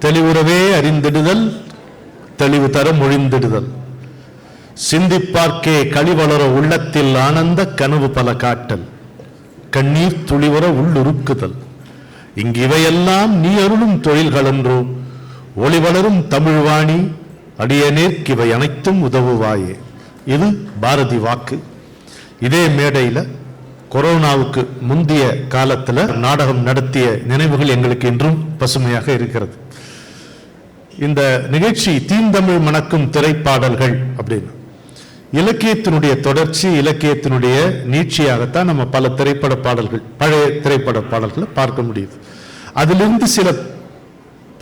தெளிவுறவே அறிந்திடுதல் தெளிவு தர மொழிந்திடுதல் சிந்திப்பார்க்கே களிவளர உள்ளத்தில் ஆனந்த கனவு பல காட்டல் கண்ணீர் துளிவர உள்ளுருக்குதல் இங்கு இவையெல்லாம் நீ அருளும் தொழில்களன்றோ ஒளி வளரும் தமிழ்வாணி அடியநேர்க்கு இவை அனைத்தும் உதவுவாயே. இது பாரதி வாக்கு. இதே மேடையில் கொரோனாவுக்கு முந்தைய காலத்தில் நாடகம் நடத்திய நினைவுகள் எங்களுக்கு இன்றும் பசுமையாக இருக்கிறது. இந்த நிகழ்ச்சி தீந்தமிழ் மணக்கும் திரைப்பாடல்கள் அப்படின்னு இலக்கியத்தினுடைய தொடர்ச்சி, இலக்கியத்தினுடைய நீட்சியாகத்தான் நம்ம பல திரைப்பட பாடல்கள், பழைய திரைப்பட பாடல்களை பார்க்க முடியுது. அதிலிருந்து சில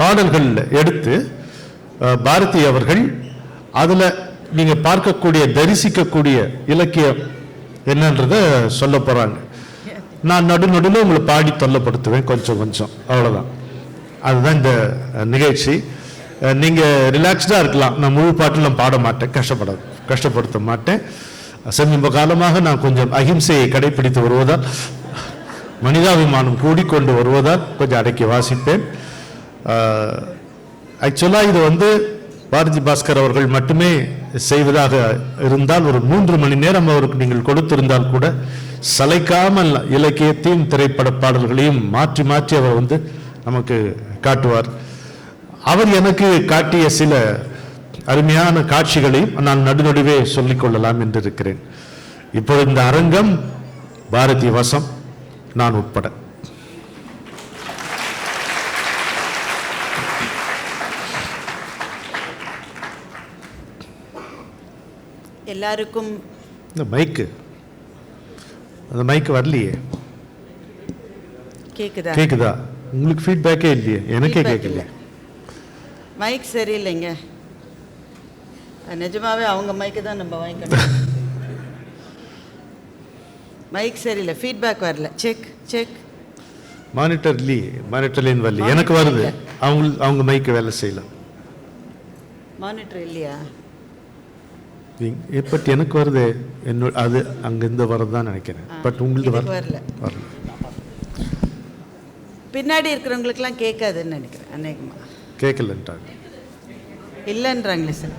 பாடல்கள் எடுத்து பாரதி அவர்கள் அதுல நீங்க பார்க்கக்கூடிய தரிசிக்கக்கூடிய இலக்கியம் என்னன்றத சொல்ல போறாங்க. நான் நடுநடுவில் உங்களை பாடி தொல்லப்படுத்துவேன் கொஞ்சம் கொஞ்சம், அவ்வளவுதான். அதுதான் இந்த நிகழ்ச்சி. நீங்க ரிலாக்ஸ்டா இருக்கலாம். நான் முழு பாட்டிலும் பாட மாட்டேன், கஷ்டப்படுத்த மாட்டேன். சமீப காலமாக நான் கொஞ்சம் அகிம்சையை கடைபிடித்து வருவதால், மனிதாபிமானம் கூடிக்கொண்டு வருவதால் கொஞ்சம் அடக்கி வாசிப்பேன். ஆக்சுவலா இது பாரதி பாஸ்கர் அவர்கள் மட்டுமே செய்வதாக இருந்தால் ஒரு 3 மணி நேரம் அவருக்கு நீங்கள் கொடுத்திருந்தால் கூட சளைக்காமல் இலக்கியத்தையும் திரைப்பட பாடல்களையும் மாற்றி மாற்றி அவர் நமக்கு காட்டுவார். அவர் எனக்கு காட்டிய சில அருமையான காட்சிகளையும் நான் நடுநடுவே சொல்லிக் கொள்ளலாம் என்று இருக்கிறேன். இப்போ இந்த அரங்கம் பாரதி வசம், நான் உட்பட. எல்லாருக்கும் இந்த மைக்கு வரலையே. கேக்குதா? உங்களுக்கு ஃபீட்பேக்கே இல்லையே, எனக்கே கேட்கல. மைக் சரியில்லைங்க. நிஜமாவே அவங்க மைக்கு தான் நம்ம வாங்கிக்கணும். மைக் சரியில்லை, ஃபீட்பேக் வரல. செக் மானிட்டர்லேயும் வரல. எனக்கு வருது, அவங்க மைக்கு வேலை செய்யலாம். மானிட்டர் இல்லையா? பட் எனக்கு வருது, அது அங்கிருந்து வரதான் நினைக்கிறேன். பட் உங்களுக்கு வரல. பின்னாடி இருக்கிறவங்களுக்குலாம் கேட்காதுன்னு நினைக்கிறேன். அநேகமா கேட்கலன்றாங்க, இல்லைன்றாங்களே சார்.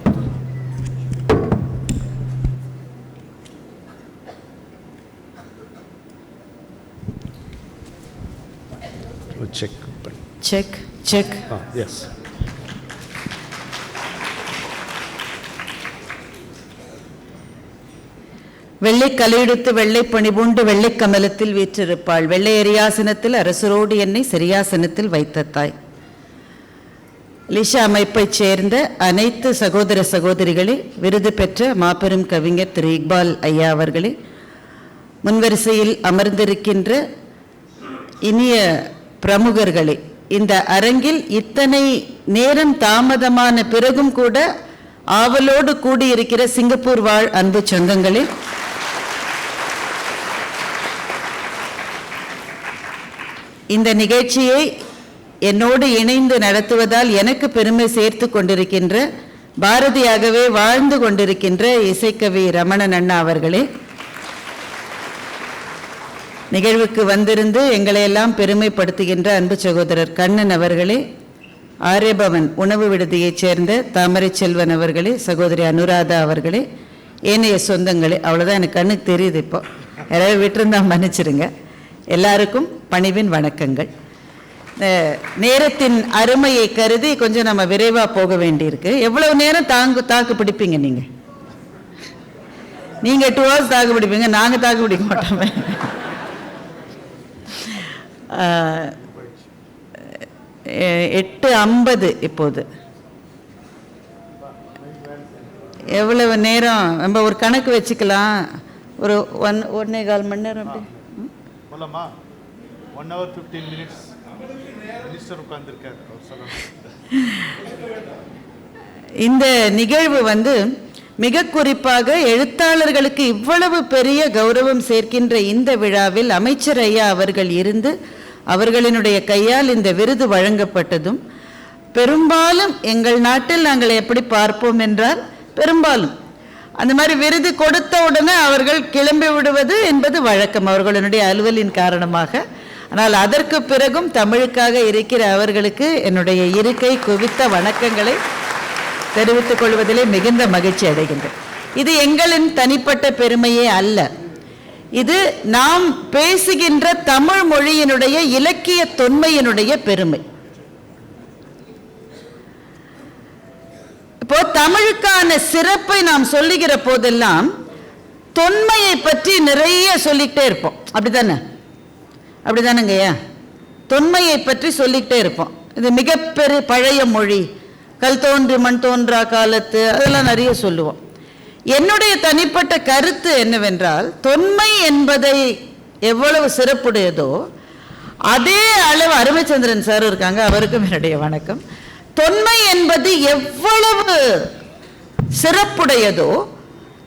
செக். எஸ். வெள்ளை கலையெடுத்து வெள்ளை பணிபூண்டு வெள்ளை கமலத்தில் வீற்றிருப்பாள், வெள்ளை அரியாசனத்தில் அரசரோடு என்னை சரியாசனத்தில் வைத்த தாய். லிஷா அமைப்பைச் சேர்ந்த அனைத்து சகோதர சகோதரிகளே, விருது பெற்ற மாபெரும் கவிஞர் திரு இக்பால் ஐயா அவர்களே, முன்வரிசையில் அமர்ந்திருக்கின்ற இனிய பிரமுகர்களே, இந்த அரங்கில் இத்தனை நேரம் தாமதமான பிறகும் கூட ஆவலோடு கூடியிருக்கிற சிங்கப்பூர் வாழ் அன்பு சங்கங்களே, இந்த நிகழ்ச்சியை என்னோடு இணைந்து நடத்துவதால் எனக்கு பெருமை சேர்த்து கொண்டிருக்கின்ற, பாரதியாகவே வாழ்ந்து கொண்டிருக்கின்ற இசைக்கவி ரமணன் அண்ணா அவர்களே, நிகழ்வுக்கு வந்திருந்து எங்களையெல்லாம் பெருமைப்படுத்துகின்ற அன்பு சகோதரர் கண்ணன் அவர்களே, ஆரியபவன் உணவு விடுதியைச் சேர்ந்த தாமரை செல்வன் அவர்களே, சகோதரி அனுராதா அவர்களே, ஏனைய சொந்தங்களே, அவ்வளோதான் எனக்கு கண்ணுக்கு தெரியுது. இப்போ யாராவது விட்டுருந்தா மன்னிச்சிருங்க. எல்லாருக்கும் பணிவின் வணக்கங்கள். நேரத்தின் அருமையை கருதி கொஞ்சம் நம்ம விரைவாக போக வேண்டியிருக்கு. எவ்வளவு நேரம் தாக்கு பிடிப்பீங்க? நீங்கள் 2 hours தாக்கு பிடிப்பீங்க, நாங்கள் தாக்கு பிடிக்க மாட்டோமே. 8:50 இப்போது. எவ்வளவு நேரம் நம்ம ஒரு கணக்கு வச்சுக்கலாம். ஒரு 1.25 மணி நேரம். அப்படி 1 hour 15 minutes. மினிஸ்டர் உட்கார்ந்திருக்கார். இந்த நிகழ்வு மிக குறிப்பாக எழுத்தாளர்களுக்கு இவ்வளவு பெரிய கௌரவம் சேர்க்கின்ற இந்த விழாவில் அமைச்சர் ஐயா அவர்கள் இருந்து அவர்களினுடைய கையால் இந்த விருது வழங்கப்பட்டதும், பெரும்பாலும் எங்கள் நாட்டில் நாங்கள் எப்படி பார்ப்போம் என்றால், பெரும்பாலும் அந்த மாதிரி விருது கொடுத்த உடனே அவர்கள் கிளம்பி விடுவது என்பது வழக்கம் அவர்களுடைய அலுவலின் காரணமாக. ஆனால் அதற்கு பிறகும் தமிழுக்காக இருக்கிற அவர்களுக்கு என்னுடைய இருக்கை குவித்த வணக்கங்களை தெரிவித்துக் கொள்வதிலே மிகுந்த மகிழ்ச்சி அடைகின்றேன். இது எங்களின் தனிப்பட்ட பெருமையே அல்ல, இது நாம் பேசுகின்ற தமிழ் மொழியினுடைய இலக்கிய தொன்மையினுடைய பெருமை. இப்போ தமிழுக்கான சிறப்பை நாம் சொல்லுகிற போதெல்லாம் தொன்மையை பற்றி நிறைய சொல்லிக்கிட்டே இருப்போம். அப்படித்தானே? அப்படிதானங்கய்யா? தொன்மையை பற்றி சொல்லிக்கிட்டே இருப்போம். இது மிகப்பெரிய பழைய மொழி, கல் தோன்றி மண் தோன்றா காலத்து, அதெல்லாம் நிறைய சொல்லுவோம். என்னுடைய தனிப்பட்ட கருத்து என்னவென்றால், தொன்மை என்பதை எவ்வளவு சிறப்புடையதோ அதே அளவு, அருமைச்சந்திரன் சார் இருக்காங்க, அவருக்கும் என்னுடைய வணக்கம், தொன்மை என்பது எவ்வளவு சிறப்புடையதோ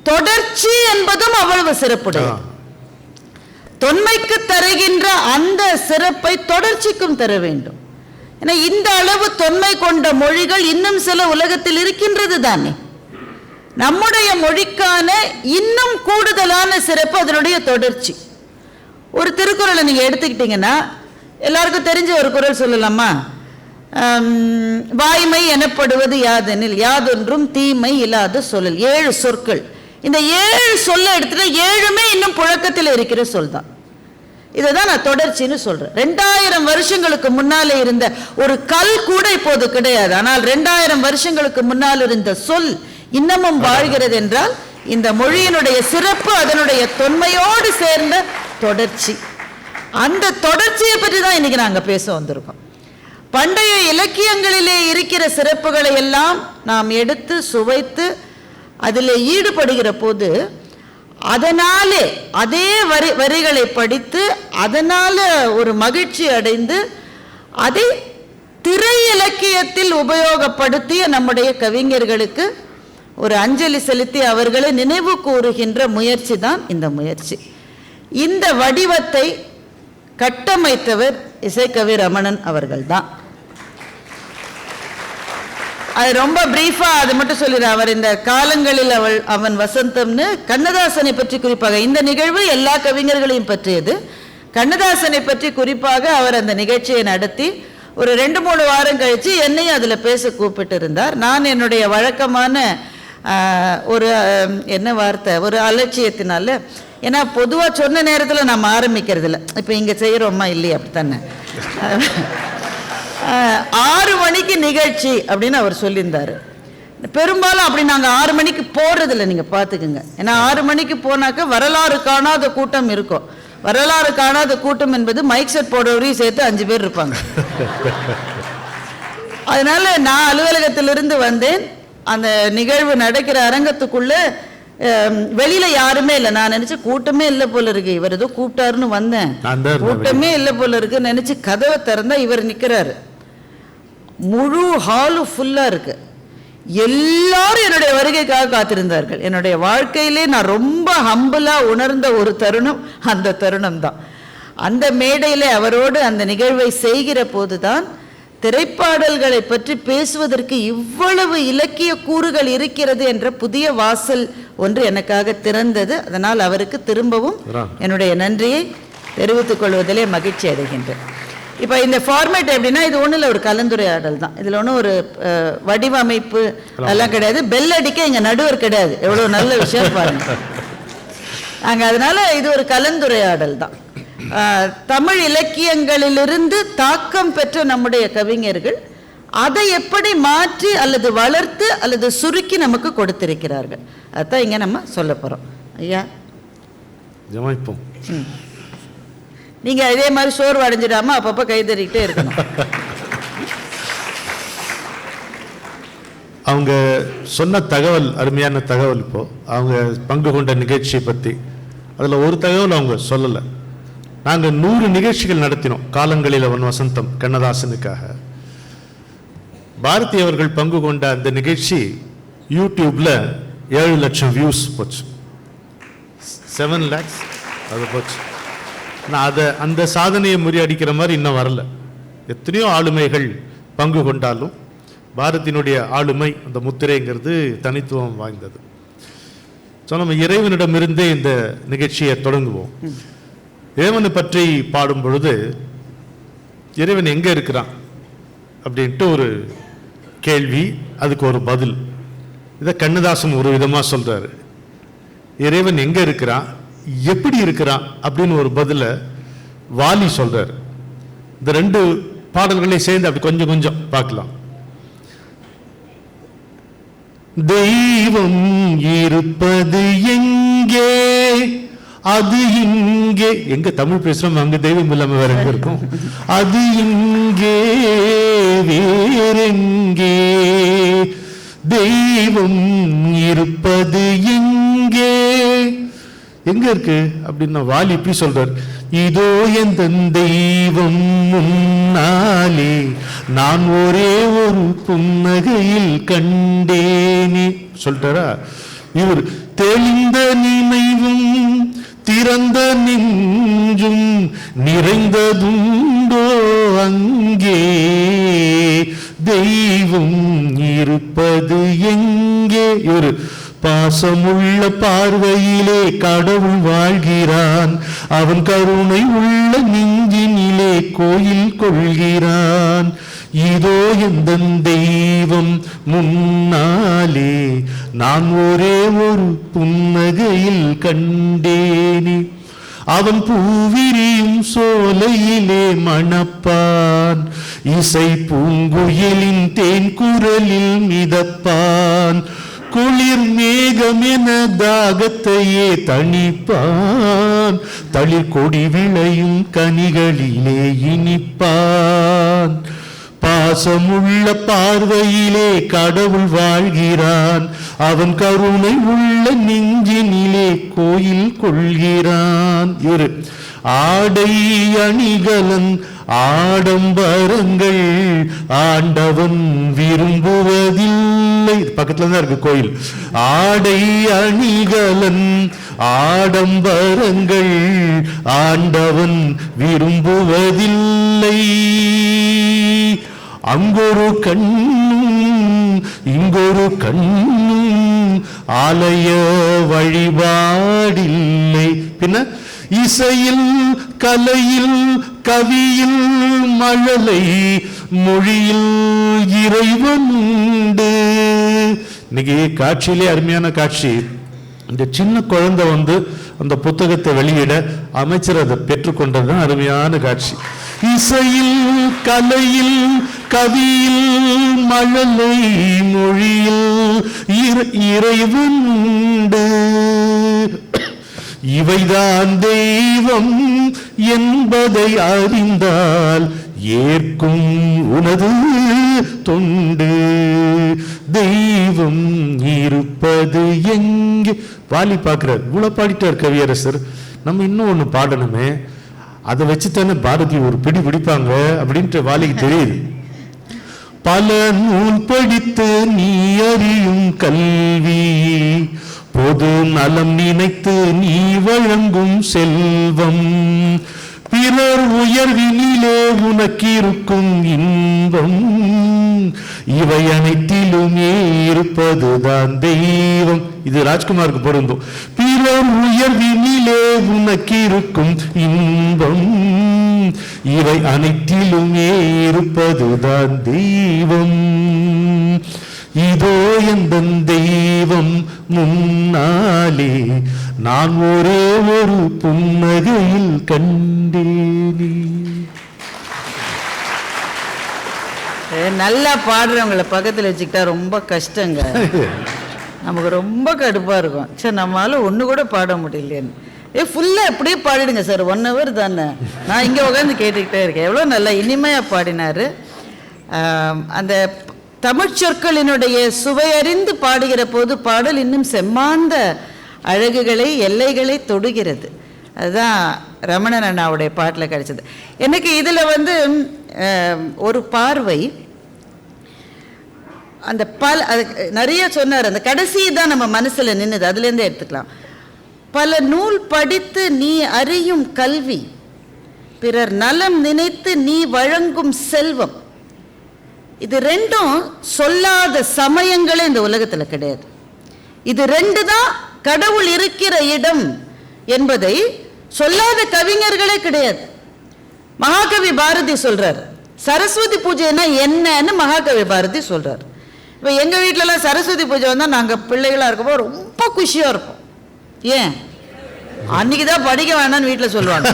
தொடர்ச்சி என்பதும் அவ்வளவு சிறப்புடையது. தொன்மைக்கு தருகின்ற அந்த சிறப்பை தொடர்ச்சிக்கும் தர வேண்டும். ஏன்னா இந்த அளவு தொன்மை கொண்ட மொழிகள் இன்னும் சில உலகத்தில் இருக்கின்றது தானே. நம்முடைய மொழிக்கான இன்னும் கூடுதலான சிறப்பு அதனுடைய தொடர்ச்சி. ஒரு திருக்குறளை நீங்க எடுத்துக்கிட்டீங்கன்னா எல்லாருக்கும் தெரிஞ்ச ஒரு குறள் சொல்லலாமா? வாய்மை எனப்படுவது யாதெனில் யாதொன்றும் தீமை இல்லாத சொல்லல். 7 சொற்கள். இந்த 7 சொல்ல எடுத்துட்டு 7மே இன்னும் புழக்கத்தில் இருக்கிற சொல் தான். இதுதான் நான் தொடர்ச்சின்னு சொல்றேன். 2000 வருஷங்களுக்கு முன்னாலே இருந்த ஒரு கல் கூட இப்போது கிடையாது. ஆனால் 2000 வருஷங்களுக்கு முன்னால் இருந்த சொல் இன்னமும் வாழ்கிறது என்றால் இந்த மொழியினுடைய சிறப்பு அதனுடைய தொன்மையோடு சேர்ந்த தொடர்ச்சி. அந்த தொடர்ச்சியை பற்றி தான் இன்னைக்கு நாங்கள் பேச வந்திருக்கோம். பண்டைய இலக்கியங்களிலே இருக்கிற சிறப்புகளை எல்லாம் நாம் எடுத்து சுவைத்து அதில் ஈடுபடுகிற போது அதனாலே அதே வரிகளை படித்து அதனால ஒரு மகிழ்ச்சி அடைந்து அதை திரை இலக்கியத்தில் உபயோகப்படுத்திய நம்முடைய கவிஞர்களுக்கு ஒரு அஞ்சலி செலுத்தி அவர்களை நினைவு கூறுகின்ற முயற்சி தான் இந்த முயற்சி. இந்த வடிவத்தை கட்டமைத்தவர் இசைக்கவி ரமணன் அவர்கள் தான். அது ரொம்ப பிரீஃபா அது மட்டும் சொல்லிடுறேன். அவர் இந்த காலங்களில் அவன் வசந்தம்னு கண்ணதாசனை பற்றி குறிப்பாக, இந்த நிகழ்வு எல்லா கவிஞர்களையும் பற்றியது, கண்ணதாசனை பற்றி குறிப்பாக அவர் அந்த நிகழ்ச்சியை நடத்தி ஒரு 2-3 வாரம் கழித்து என்னையும் அதில் பேச கூப்பிட்டு இருந்தார். நான் என்னுடைய வழக்கமான ஒரு என்ன வார்த்தை, ஒரு அலட்சியத்தினால, ஏன்னா பொதுவாக சொன்ன நேரத்தில் நம்ம ஆரம்பிக்கிறது இல்லை, இப்போ இங்கே செய்கிறோமா இல்லையா, அப்படித்தானே 6 மணிக்கு நிகழ்ச்சி அப்படின்னு அவர் சொல்லியிருந்தார். பெரும்பாலும் அப்படி நாங்கள் 6 மணிக்கு போகிறதில்ல, நீங்கள் பார்த்துக்குங்க. ஏன்னா 6 மணிக்கு போனாக்க வரலாறு காணாத கூட்டம் இருக்கும். வரலாறு காணாத கூட்டம் என்பது மைக் செட் போடுறவரையும் சேர்த்து 5 பேர் இருப்பாங்க. அதனால நான் அலுவலகத்திலிருந்து வந்தேன். அந்த நிகழ்வு நடக்கிற அரங்கத்துக்குள்ள வெளியில யாருமே இல்லை. நான் நினைச்சேன் கூட்டமே இல்லை போல இருக்கு, இவர் ஏதோ கூப்பிட்டாருன்னு வந்தேன், கூட்டமே இல்லை போல இருக்கு நினைச்சு கதவை திறந்தா இவர் நிக்கிறாரு. முழு ஹாலு ஃபுல்லா இருக்கு. எல்லாரும் என்னுடைய வருகைக்காக காத்திருந்தார்கள். என்னுடைய வாழ்க்கையிலே நான் ரொம்ப ஹம்பிளா உணர்ந்த ஒரு தருணம் அந்த தருணம் தான். அந்த மேடையிலே அவரோடு அந்த நிகழ்வை செய்கிற போதுதான் திரைப்பாடல்களை பற்றி பேசுவதற்கு இவ்வளவு இலக்கிய கூறுகள் இருக்கிறது என்ற புதிய வாசல் ஒன்று எனக்காக திறந்தது. அதனால் அவருக்கு திரும்பவும் என்னுடைய நன்றியை தெரிவித்துக் கொள்வதிலே மகிழ்ச்சி அடைகின்றேன். இப்போ இந்த ஃபார்மேட் எப்படின்னா, இது ஒன்றும் இல்லை, ஒரு கலந்துரையாடல் தான். இதில் ஒன்றும் ஒரு வடிவமைப்பு எல்லாம் கிடையாது. பெல் அடிக்க இங்கே நடுவர் கிடையாது. எவ்வளோ நல்ல விஷயம் பாருங்க. நாங்கள் அதனால இது ஒரு கலந்துரையாடல் தான். தமிழ் இலக்கியங்களிலிருந்து தாக்கம் பெற்ற நம்முடைய கவிஞர்கள் அதை எப்படி மாற்றி அல்லது வளர்த்து அல்லது சுருக்கி நமக்கு கொடுத்திருக்கிறார்கள். அதான் இங்கே நம்ம சொல்ல போகிறோம். ஐயா ஜமாய்ப்போம். நீங்கள் இதே மாதிரி சோர்வு அடைஞ்சிடாம அப்பப்போ கைதறிக்கிட்டே இருக்கணும். அவங்க சொன்ன தகவல் அருமையான தகவல். இப்போ அவங்க பங்கு கொண்ட நிகழ்ச்சியை பற்றி அதில் ஒரு தகவல் அவங்க சொல்லலை. நாங்கள் 100 நிகழ்ச்சிகள் நடத்தினோம் காலங்களில் அவன் வசந்தம் கண்ணதாசனுக்காக. பாரதி அவர்கள் பங்கு கொண்ட அந்த நிகழ்ச்சி யூடியூப்ல 7 லட்சம் வியூஸ் போச்சு. 7 lakhs அது போச்சு. நான் அதை அந்த சாதனையை முறியடிக்கிற மாதிரி இன்னும் வரல. எத்தனையோ ஆளுமைகள் பங்கு கொண்டாலும் பாரதியினுடைய ஆளுமை அந்த முத்திரைங்கிறது தனித்துவம் வாய்ந்தது. ஸோ நம்ம இறைவனிடமிருந்தே இந்த நிகழ்ச்சியை தொடங்குவோம். இறைவனை பற்றி பாடும் பொழுது இறைவன் எங்கே இருக்கிறான் அப்படின்ட்டு ஒரு கேள்வி, அதுக்கு ஒரு பதில். இதை கண்ணதாசன் ஒரு விதமாக சொல்கிறாரு. இறைவன் எங்கே இருக்கிறான், எப்படி இருக்கிறான் அப்படின்னு ஒரு பதில வாலி சொல்கிறார். இந்த ரெண்டு பாடல்களை சேர்ந்து அப்படி கொஞ்சம் கொஞ்சம் பார்க்கலாம். தெய்வம் இருப்பது எங்கே, அது இங்கே. எங்க தமிழ் பேசுறோம், அங்க தெய்வம் இல்லாம வேற எங்க இருக்கும்? அது இங்கே வேறெங்கே, தெய்வம் இருப்பது எங்கே. எங்க இருக்கு அப்படின்னா வாலி இப்படி சொல்றார், இதோ எந்த தெய்வம் முன்னாலே நான் ஒரே ஒரு புன்னகையில் கண்டேனே சொல்லிட்டாரா. இவர் தெளிந்த நினைவும் திறந்த நெஞ்சும் நிறைந்ததுண்டோ அங்கே, தெய்வம் இருப்பது எங்கே. இவர் பாசமுள்ள பார்வையிலே கடவுள் வாழ்கிறான், அவன் கருணை உள்ள நெஞ்சினிலே கோயில் கொள்கிறான். இதோ எந்த தெய்வம் முன்னாலே நான் ஒரே ஒரு புன்னகையில் கண்டேனே, அவன் பூவிரியும் சோலையிலே மணப்பான், இசை பூங்குயிலின் தேன் குரலில் மிதப்பான், குளிர் மேகமென தாகத்தையே தணிப்பான், தளிர் கொடி விளையும் கனிகளிலே இனிப்பான். பாசமுள்ள பார்வையிலே கடவுள் வாழ்கிறான், அவன் கருணை உள்ள நெஞ்சினிலே கோயில் கொள்கிறான். இவரு ஆடை அணிகலன் ஆடம்பரங்கள் ஆண்டவன் விரும்புவதில்லை. பக்கத்துல தான் இருக்கு கோயில். ஆடை அணிகலன் ஆடம்பரங்கள் ஆண்டவன் விரும்புவதில்லை, அங்கொரு கண்ணும் இங்கொரு கண்ணும் ஆலய வழிபாடில்லை. பின்ன இசையில் கலையில் கவியில் மழலை மொழியில் இறைவன் உண்டு. இன்னைக்கு காட்சியிலே அருமையான காட்சி. இந்த சின்ன குழந்தை அந்த புத்தகத்தை வெளியிட அமைச்சர் அதை பெற்றுக்கொண்டதுதான் அருமையான காட்சி. இசையில் கலையில் கவியில் மழலை மொழியில் இறைவன் உண்டு, இவைதான் தெய்வம் என்பதை அறிந்தால் ஏற்கும் உனது தொண்டு, தெய்வம் இருப்பது எங்கே. வாலி பார்க்கிறார், இவ்வளவு பாடிட்டார் கவியரசர், நம்ம இன்னும் ஒண்ணு பாடணுமே, அதை வச்சுத்தானே பாரதி ஒரு பிடி பிடிப்பாங்க அப்படின்ட்டு வாலிக்கு தெரியுது. பல நூல் படித்து நீ அறியும் கல்வி, பொது நலம் நினைத்து நீ வழங்கும் செல்வம், பிறர் உயர்வினிலே உனக்கிருக்கும் இன்பம், இவை அனைத்திலுமே இருப்பதுதான் தெய்வம். இது ராஜ்குமாருக்கு பொருந்தும். பிறர் உயர்வினிலே உனக்கிருக்கும் இன்பம், இவை அனைத்திலுமே இருப்பதுதான் தெய்வம். இதோ எந்த தெய்வம் முன்னாலே நான் ஒரே ஒரு புன்னகையில் கண்டேனே. நல்லா பாடுறவங்களை பக்கத்தில் வச்சுக்கிட்டா ரொம்ப கஷ்டங்க. நமக்கு ரொம்ப கடுப்பா இருக்கும். சரி, நம்மளால ஒன்று கூட பாட முடியலையேன்னு. ஃபுல்லாக எப்படியே பாடிடுங்க சார், 1 hour தானே. நான் இங்கே உட்காந்து கேட்டுக்கிட்டே இருக்கேன். எவ்வளோ நல்லா இனிமையாக பாடினார். அந்த தமிழ் சொற்களினுடைய சுவையறிந்து பாடுகிற போது பாடல் இன்னும் செம்மாந்த அழகுகளை எல்லைகளை தொடுகிறது. அதுதான் ரமணன் அண்ணாவுடைய பாட்டில் கிடைச்சது எனக்கு. இதில் ஒரு பார்வை, அந்த அது நிறைய சொன்னார். அந்த கடைசி தான் நம்ம மனசில் நின்றுது, அதுலேருந்தே எடுத்துக்கலாம். பல நூல் படித்து நீ அறியும் கல்வி, பிறர் நலம் நினைத்து நீ வழங்கும் செல்வம், இது ரெண்டும் சொல்லாத சமயங்களே இந்த உலகத்தில் கிடையாது. இது 2 தான் கடவுள் இருக்கிற இடம் என்பதை சொல்லாத கவிஞர்களே கிடையாது. மகாகவி பாரதி சொல்றார், சரஸ்வதி பூஜைன்னா என்னன்னு மகாகவி பாரதி சொல்றாரு. இப்போ எங்க வீட்டிலலாம் சரஸ்வதி பூஜை வந்தால் நாங்கள் பிள்ளைகளாக இருக்கப்போ ரொம்ப குஷியாக இருப்போம். ஏன்? அன்னைக்கு தான் படிக்க வேணாம்னு வீட்டில் சொல்லுவாங்க.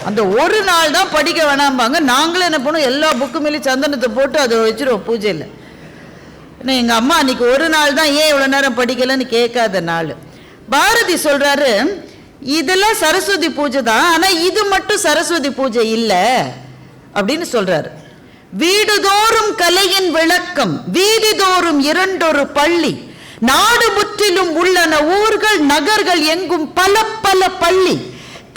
அந்த ஒரு நாள் தான் படிக்க வேணாம்பாங்க. நாங்களும் என்ன பண்ணுவோம், எல்லா புக்கு மேலே சந்தனத்தை போட்டு அதை வச்சிருவோம் பூஜையில். ஏன்னா எங்கள் அம்மா அன்னைக்கு ஒரு நாள் தான், ஏன் இவ்வளோ நேரம் படிக்கலைன்னு கேட்காத நாள். பாரதி சொல்றாரு, இதெல்லாம் சரஸ்வதி பூஜை தான், ஆனால் இது மட்டும் சரஸ்வதி பூஜை இல்லை அப்படின்னு சொல்றாரு. வீடுதோறும் கலையின் விளக்கம், வீதிதோறும் இரண்டொரு பள்ளி, நாடு முற்றிலும் உள்ளன ஊர்கள் நகர்கள் எங்கும் பல பல பள்ளி,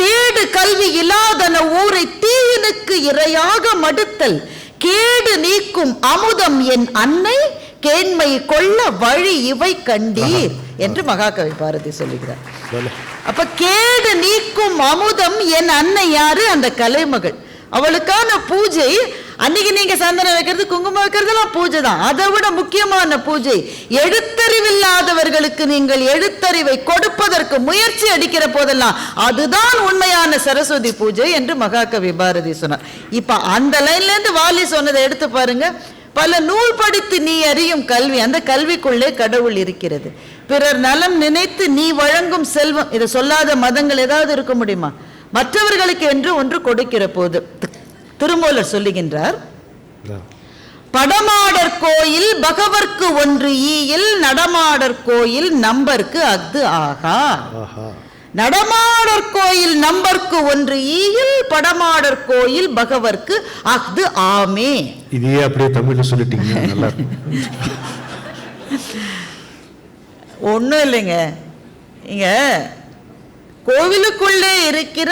தேடு கல்வி இல்லாதன ஊரை தீயினுக்கு இரையாக மடுத்தல், கேடு நீக்கும் அமுதம் என் அன்னை கேண்மை கொள்ள வழி இவை கண்டீர் என்று மகாகவி பாரதி சொல்லுகிறார். அப்ப கேடு நீக்கும் அமுதம் என் அன்னை யாரு? அந்த கலைமகள். அவளுக்கான பூஜை அன்னைக்கு நீங்க சந்தனம் வைக்கிறது குங்குமம் வைக்கிறதுலாம் பூஜை தான். அதை விட முக்கியமான பூஜை எழுத்தறிவில்லாதவர்களுக்கு நீங்கள் எழுத்தறிவை கொடுப்பதற்கு முயற்சி அடிக்கிற போதெல்லாம் அதுதான் உண்மையான சரஸ்வதி பூஜை என்று மகாகவி பாரதி சொன்னார். இப்ப அந்த லைன்ல இருந்து வாலி சொன்னதை எடுத்து பாருங்க. பல நூல் படித்து நீ அறியும் கல்வி, அந்த கல்விக்குள்ளே கடவுள் இருக்கிறது. பிறர் நலம் நினைத்து நீ வழங்கும் செல்வம், இதை சொல்லாத மதங்கள் ஏதாவது இருக்க முடியுமா? மற்றவர்களுக்கு என்று ஒன்று கொடுக்கிற போது திருமூலர் சொல்லுகின்றார், படமாடர் கோயில் பகவர்க்கு ஒன்று ஈயில், நடமாடர் கோயில் நம்பர்க்கு அஃது ஆகா. நடமாடர் கோயில் நம்பர்க்கு ஒன்று ஈயில், படமாடர் கோயில் பகவர்க்கு அஃது ஆமே. இதையே அப்படியே தமிழ்ல சொல்லிட்டீங்க, நல்லா இருக்கு. ஒன்றும் இல்லைங்க, இங்க கோவிலுக்குள்ளே இருக்கிற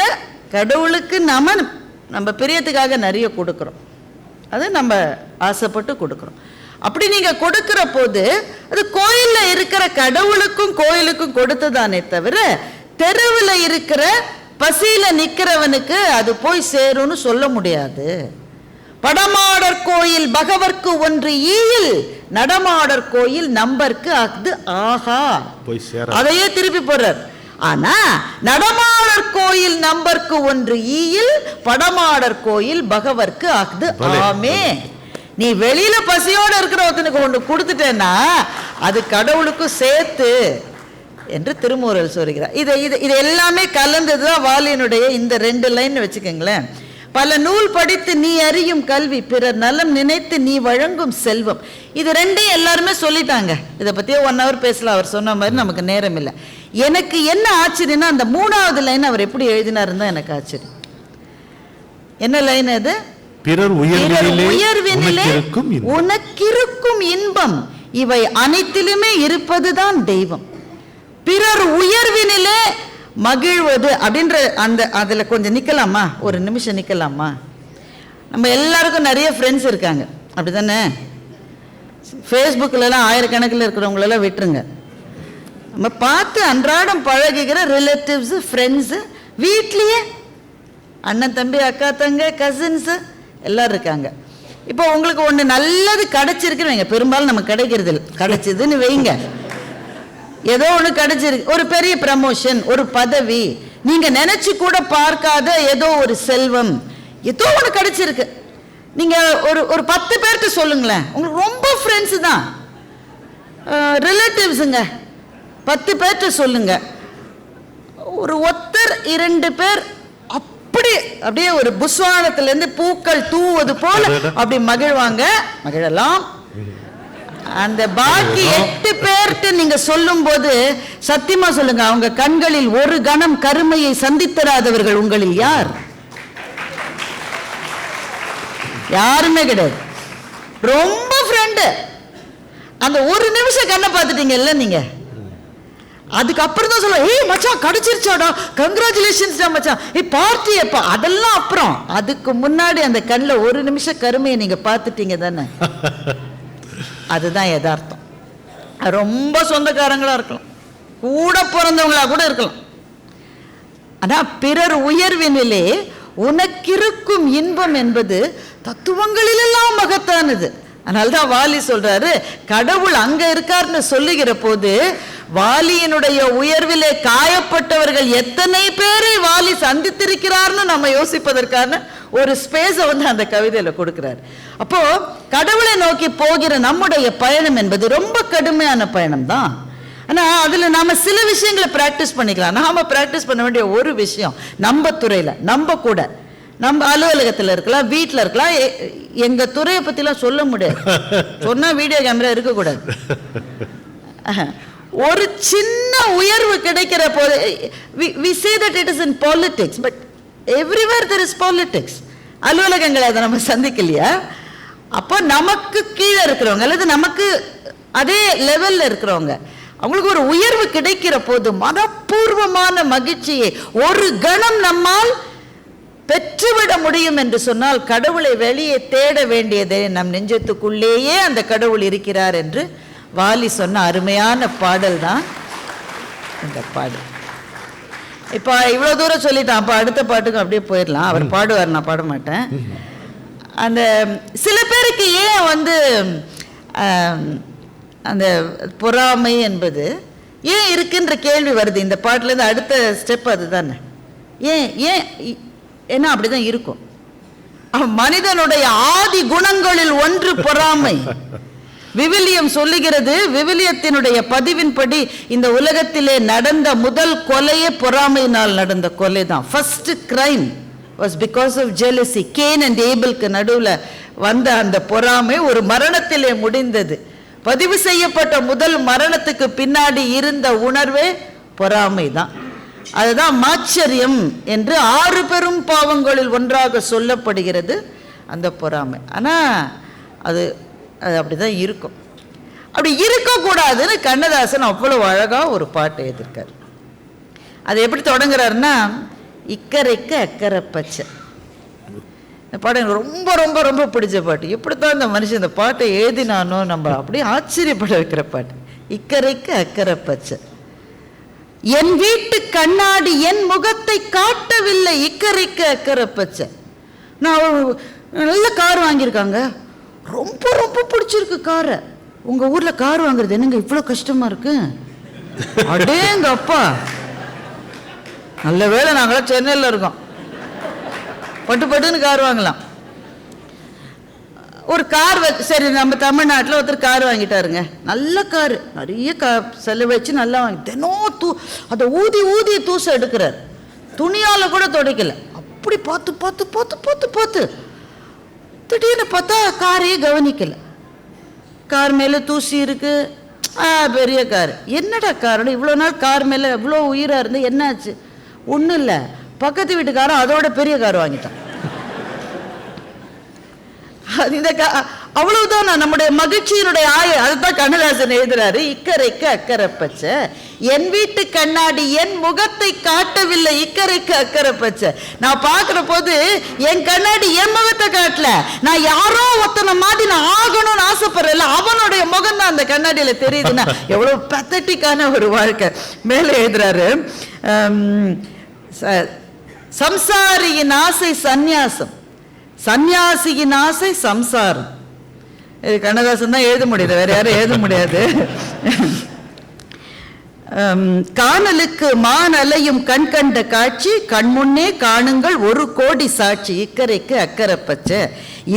கடவுளுக்கு நம்ம பிரியத்துக்காக நிறைய கொடுக்குறோம். அது நம்ம ஆசைப்பட்டு கொடுக்குறோம். அப்படி நீங்க கொடுக்கிற போது அது கோயில்ல இருக்கிற கடவுளுக்கும் கோயிலுக்கும் கொடுத்ததானே தவிர தெருவில் இருக்கிற பசியில நிக்கிறவனுக்கு அது போய் சேரும்னு சொல்ல முடியாது. படமாடர் கோயில் பகவர்க்கு ஒன்று ஈயில், நடமாடர் கோயில் நம்பர்க்கு அஃது ஆகா. அதையே திருப்பி போடுறார். ஆனா நடமாடர் கோயில் நம்பர்க்கு ஒன்று ஈயில், படமாடர் கோயில் பகவர்க்கு அஃது ஆமே. நீ வெளியில பசியோட இருக்கிற ஒருத்தனுக்கு ஒன்று கொடுத்துட்டேன்னா அது கடவுளுக்கும் சேர்த்து என்று திருமூரல் சொல்கிறார். இது எல்லாமே கலந்ததுதான் வாலியினுடைய இந்த 2 லைன் வச்சுக்கோங்களேன். பல நூல் படித்து நீ அறியும் கல்வி, பிறர் நலம் நினைத்து நீ வழங்கும் செல்வம். இது 2 எல்லாருமே சொல்லிட்டாங்க. இதை பத்தியே 1 hour பேசலாம். அவர் சொன்ன மாதிரி நமக்கு நேரம் இல்லை. எனக்கு என்ன ஆச்சரியம்னா அந்த 3வது லைன் அவர் எப்படி எழுதினாருன்னு தான் எனக்கு ஆச்சரியம். என்ன லைன் அது? பிறர் உயர்வினிலே உனக்கிருக்கும் இன்பம் இவை அனைத்திலுமே இருப்பதுதான் தெய்வம். பிறர் உயர்வினிலே மகிழ்வது அப்படின்ற அந்த அதுல கொஞ்சம் நிக்கலாமா? ஒரு நிமிஷம் நிக்கலாமா? நம்ம எல்லாருக்கும் நிறைய ஃப்ரெண்ட்ஸ் இருக்காங்க, அப்படிதானே? ஃபேஸ்புக்கிலலாம் ஆயிரக்கணக்கில் இருக்கிறவங்களெல்லாம் விட்டுருங்க. நம்ம பார்த்து அன்றாடம் பழகுகிற ரிலேட்டிவ்ஸ், ஃப்ரெண்ட்ஸு, வீட்லேயே அண்ணன் தம்பி அக்கா தங்க கசின்ஸு எல்லாரும் இருக்காங்க. இப்போ உங்களுக்கு ஒன்று நல்லது கிடைச்சிருக்குன்னு வைங்க, பெரும்பாலும் நமக்கு கிடைக்கிறது இல்லை, கிடைச்சதுன்னு வைங்க, ஏதோ ஒன்று கிடைச்சிருக்கு, ஒரு பெரிய ப்ரமோஷன், ஒரு பதவி, நீங்க நினைச்சு கூட பார்க்காத ஏதோ ஒரு செல்வம், ஏதோ ஒன்று கிடைச்சிருக்கு. நீங்க ஒரு 10 பேர்கிட்ட சொல்லுங்களேன், உங்களுக்கு ரொம்ப ஃப்ரெண்ட்ஸ் தான், ரிலேட்டிவ்ஸுங்க, 10 பேர்கிட்ட சொல்லுங்க, ஒரு ஒருத்தர் 2 பேர் அப்படியே ஒரு புஸ்வானத்திலிருந்து பூக்கள் தூவது போல அப்படி மகிழ்வாங்க, மகிழலாம். அந்த பாக்கி 8 பேர்ட்டு நீங்க சொல்லும் போது சத்தியமா சொல்லுங்க, அவங்க கண்களில் ஒரு கணம் கருமையை சந்தித்தராதவர்கள் உங்களில் யார்? யாருமே கிடையாது. ரொம்ப ஃப்ரெண்டு, அந்த ஒரு நிமிஷம் கண்ணை பார்த்துட்டீங்கல்ல நீங்க, அதுக்கப்புறம் தான் சொல்ல, ஏய் மச்சான் கிடைச்சிருச்சாடா, கங்க்ராச்சுலேஷன்ஸ் மச்சான், பார்ட்டி எப்ப, அதெல்லாம் அப்புறம். அதுக்கு முன்னாடி அந்த கண்ணில் ஒரு நிமிஷம் கருமையை நீங்க பார்த்துட்டீங்க தானே, அதுதான் யதார்த்தம். ரொம்ப சொந்தக்காரங்களா இருக்கலாம், கூட பிறந்தவங்களா கூட இருக்கலாம். ஆனா பிறர் உயர்வினிலே உனக்கிருக்கும் இன்பம் என்பது தத்துவங்களிலெல்லாம் மகத்தானது. அதனால்தான் வாலி சொல்றாரு, கடவுள் அங்க இருக்காருன்னு சொல்லுகிற போது வாலியினுடைய உயர்விலே காயப்பட்டவர்கள் எத்தனை பேரை வாலி சந்தித்திருக்கிறார்னு நம்ம யோசிப்பதற்கான ஒரு ஸ்பேஸை அந்த கவிதையில கொடுக்கிறார். அப்போ கடவுளை நோக்கி போகிற நம்முடைய பயணம் என்பது ரொம்ப கடுமையான பயணம் தான். ஆனா அதுல நாம சில விஷயங்களை பிராக்டிஸ் பண்ணிக்கலாம். நாம பிராக்டிஸ் பண்ண வேண்டிய ஒரு விஷயம், நம்ம துறையில, நம்ம கூட, நம்ம அலுவலகத்தில் இருக்கலாம், வீட்டில் இருக்கலாம். எங்க துறையை பத்திலாம் சொல்ல முடியாது, சொன்னா வீடியோ கேமரா இருக்கக்கூடாது. ஒரு சின்ன உயர்வு கிடைக்கிற போது we say that it is in politics, but everywhere there is politics. அலுவலகங்களை அதை நம்ம சந்திக்கலையா? அப்போ நமக்கு கீழே இருக்கிறவங்க அல்லது நமக்கு அதே லெவல்ல இருக்கிறவங்க அவங்களுக்கு ஒரு உயர்வு கிடைக்கிற போது மனப்பூர்வமான மகிழ்ச்சியை ஒரு கணம் நம்மால் பெற்றுவிட முடியும் என்று சொன்னால், கடவுளை வெளியே தேட வேண்டியதே நம் நெஞ்சத்துக்குள்ளேயே அந்த கடவுள் இருக்கிறார் என்று வாலி சொன்ன அருமையான பாடல் தான் இந்த பாடல். இப்போ இவ்வளோ தூரம் சொல்லிட்டான், அப்போ அடுத்த பாட்டுக்கும் அப்படியே போயிடலாம். அவர் பாடுவார், நான் பாட மாட்டேன். அந்த சில பேருக்கு ஏன் அந்த பொறாமை என்பது ஏன் இருக்குன்ற கேள்வி வருது இந்த பாட்டிலேருந்து. அடுத்த ஸ்டெப் அதுதானே. ஏன்னா அப்படிதான் இருக்கும். மனிதனுடைய ஆதி குணங்களில் ஒன்று பொறாமை. விவிலியம் சொல்லுகிறது, விவிலியத்தினுடைய பதிவின்படி இந்த உலகத்திலே நடந்த முதல் கொலையே பொறாமையினால் நடந்த கொலை தான். First crime was because of jealousy. Cain and ஏபிளுக்கு நடுவில் வந்த அந்த பொறாமை ஒரு மரணத்திலே முடிந்தது. பதிவு செய்யப்பட்ட முதல் மரணத்துக்கு பின்னாடி இருந்த உணர்வே பொறாமை தான். அதுதான் மாச்சரியம் என்று 6 பெரும் பாவங்களில் ஒன்றாக சொல்லப்படுகிறது அந்த பொறாமை. ஆனால் அது அப்படிதான் இருக்கும். அப்படி இருக்கக்கூடாதுன்னு கண்ணதாசன் அவ்வளவு அழகா ஒரு பாட்டை எழுதியிருக்கார். அது எப்படி தொடங்குறாருன்னா, இக்கரைக்கு அக்கறை பச்சை. இந்த பாட்டு எனக்கு ரொம்ப ரொம்ப ரொம்ப பிடிச்ச பாட்டு. எப்படித்தான் இந்த மனுஷன் இந்த பாட்டை எழுதினானோ நம்ம அப்படியே ஆச்சரியப்பட வைக்கிற பாட்டு. இக்கரைக்கு அக்கறை பச்சை, என் வீட்டு கண்ணாடி என் முகத்தை காட்டவில்லை, இக்கரைக்கு அக்கறை பச்சை. நான் நல்ல கார் வாங்கியிருக்காங்க, ரொம்ப ரொம்ப பிடிச்சிருக்கு காரை. உங்க ஊர்ல கார் வாங்குறது என்னங்க இவ்வளோ கஷ்டமா இருக்கு? அடேங்க அப்பா, நல்ல வேளை நாங்களாம் சென்னையில் இருக்கோம், பட்டு பட்டுன்னு கார் வாங்கலாம். ஒரு கார் சரி, நம்ம தமிழ்நாட்டில் ஒருத்தர் கார் வாங்கிட்டாருங்க, நல்ல கார், நிறைய செலவச்சு நல்லா வாங்கி தினம் அதை ஊதி ஊதி தூசை எடுக்கிறார், துணியால் கூட துடைக்கல. அப்படி பார்த்து பார்த்து பார்த்து பார்த்து பார்த்து திடீர்னு பார்த்தா காரையே கவனிக்கல. கார் மேலே தூசி இருக்கு, பெரிய கார். என்னடா காரணம், இவ்வளோ நாள் கார் மேலே இவ்வளோ உயிராக இருந்து என்னாச்சு? ஒன்றும் இல்லை, பக்கத்து வீட்டுக்காரன் அதோட பெரிய கார் வாங்கிட்டான். இந்த அவ்வளவுதான் நம்முடைய மகிழ்ச்சியினுடைய அதுதான் கண்ணதாசன் எழுதுறாரு. இக்கரைக்கு அக்கறை பச்சை, என் வீட்டு கண்ணாடி என் முகத்தை காட்டவில்லை, இக்கரைக்கு அக்கறை பச்சை. நான் பார்க்கிற போது என் கண்ணாடி என் முகத்தை காட்டல, நான் யாரோ ஒருத்தனை மாதிரி நான் ஆகணும்னு ஆசைப்படுறேன், அவனுடைய முகம் தான் அந்த கண்ணாடியில தெரியுதுன்னா எவ்வளவு பத்தட்டிக்கான ஒரு வாழ்க்கை. மேலே எழுதுறாரு, சம்சாரியின் ஆசை சந்நியாசம், சந்நியாசியின் ஆசை சம்சாரம். இது கண்ணதாசன் தான் எழுத முடியுது, வேற யாரும் எழுத முடியாது. காணலுக்கு மான் அலையும் கண் கண்ட காட்சி, கண்முன்னே காணுங்கள் 1 கோடி சாட்சி, இக்கரைக்கு அக்கறை பச்சை.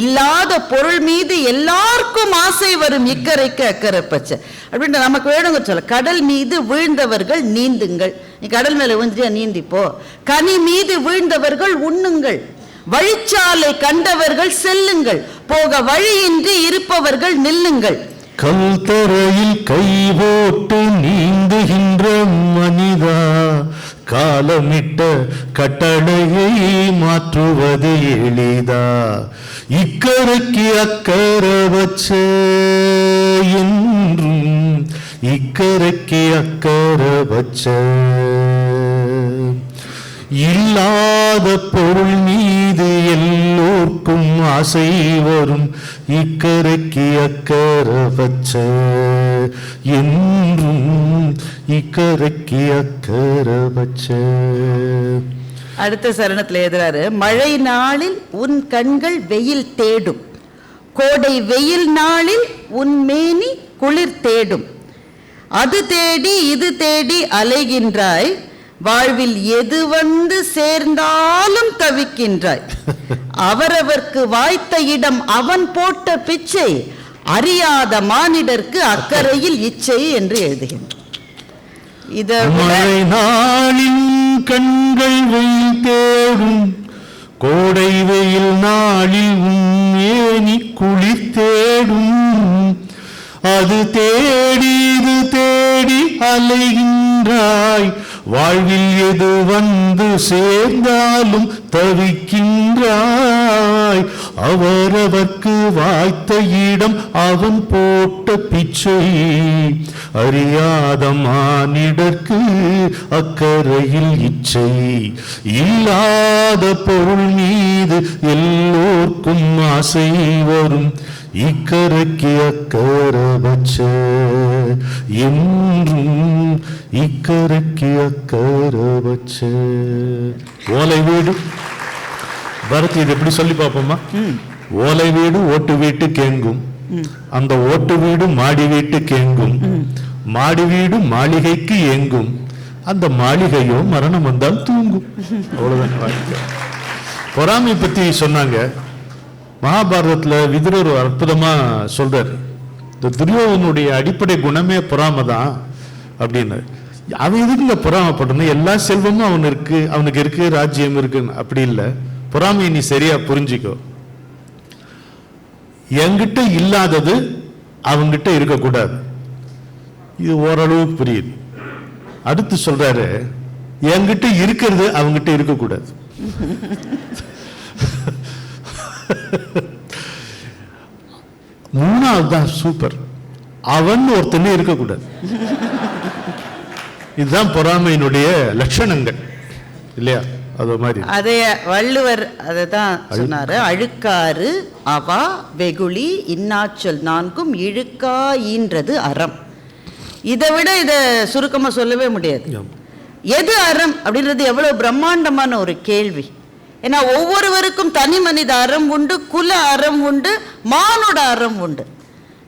இல்லாத பொருள் மீது எல்லாருக்கும் ஆசை வரும், இக்கரைக்கு அக்கறை பச்சை. அப்படின்ட்டு நமக்கு வேணுங்க சொல்ல, கடல் மீது வீழ்ந்தவர்கள் நீந்துங்கள். நீ கடல் மேல விழுந்தியா, நீந்திப்போ. கனி மீது வீழ்ந்தவர்கள் உண்ணுங்கள், வழிச்சாலை கண்டவர்கள் செல்லுங்கள், போக வழியின்றி இருப்பவர்கள் நில்லுங்கள். கல் தரையில் கை போட்டு நீந்துகின்ற மனிதா, காலமிட்ட கட்டளையை மாற்றுவது எளிதா, இக்கரைக்கு அக்கறை வச்ச என்றும் இக்கரைக்கு அக்கறை வச்ச. இல்லாத பொருள் மீது எல்லோருக்கும் ஆசை வரும், இக்கரைக்கு அக்கறை பச்சை என்றும் இக்கரைக்கு அக்கறை பச்சை. அடுத்த சரணத்தில் எழுதுறாரு, மழை நாளில் உன் கண்கள் வெயில் தேடும், கோடை வெயில் நாளில் உன் மேனி குளிர் தேடும், அது தேடி இது தேடி அலைகின்றாய், வாழ்வில் எது வந்து சேர்ந்தாலும் தவிக்கின்றாய். அவரவர்க்கு வாய்த்த இடம் அவன் போட்ட பிச்சை, அறியாத மானிடர்க்கு அக்கறையில் இச்சை என்று எழுதுகின்றார். மழை நாளின் கண்கள் வெயில் தேடும், கோடை வெயில் நாளில் ஏனி குளிர் தேடும். அது தேடி இது தேடி அலைகின்றாய், வாழ்வில் எது வந்து சேர்ந்தாலும் தவிக்கின்றாய். அவரவர்க்கு வாய்த்த இடம் அவன் போட்ட பிச்சை, அறியாத மானிடர்க்கு அக்கறையில் இச்சை. இல்லாத பொருள் மீது எல்லோர்க்கும் ஆசை வரும், இக்கரைக்கு அக்கறை வச்ச என்றும் இக்கரைக்கு அக்கறை வச்ச. ஓலை வீடு பரத், இது எப்படி சொல்லி பார்ப்போமா? ஓலை வீடு ஓட்டு வீட்டு கேங்கும், அந்த ஓட்டு வீடு மாடி வீட்டு கேங்கும், மாடி வீடு மாளிகைக்கு ஏங்கும், அந்த மாளிகையோ மரணம் வந்தால் தூங்கும். அவ்வளவுதான். பொறாமை பத்தி சொன்னாங்க. மகாபாரதத்துல விதுரர் ஒரு அற்புதமா சொல்றாரு, இந்த துரியோதனுடைய அடிப்படை குணமே பொறாமை தான் அப்படின்னு. அவன் எதுக்குங்க பொறாமப்படணும்? எல்லா செல்வமும் அவனுக்கு இருக்கு, ராஜ்யம் இருக்குன்னு. அப்படி இல்லை, பொறாமையை நீ சரியா புரிஞ்சிக்கோ. என்கிட்ட இல்லாதது அவங்கிட்ட இருக்கக்கூடாது. இது ஓரளவுக்கு புரியுது. அடுத்து சொல்றாரு, என்கிட்ட இருக்கிறது அவங்கிட்ட இருக்கக்கூடாது. மூணாவது தான் சூப்பர், அவன் ஒருத்தனே இருக்கக்கூடாது. இதுதான் பொறாமையினுடைய லட்சணங்கள் இல்லையா? அது மாதிரி அதே வள்ளுவர் அதை தான் சொன்னாரு. அழுக்காறு அவா வெகுளி இன்னாச்சொல் நான்கும் இழுக்கா ஈன்றது அறம். இதை விட இதை சுருக்கமா சொல்லவே முடியாது. எது அறம் அப்படின்றது எவ்வளவு பிரம்மாண்டமான ஒரு கேள்வி. ஏன்னா ஒவ்வொருவருக்கும் தனி மனித அறம் உண்டு, குல அறம் உண்டு, மானுட அறம் உண்டு.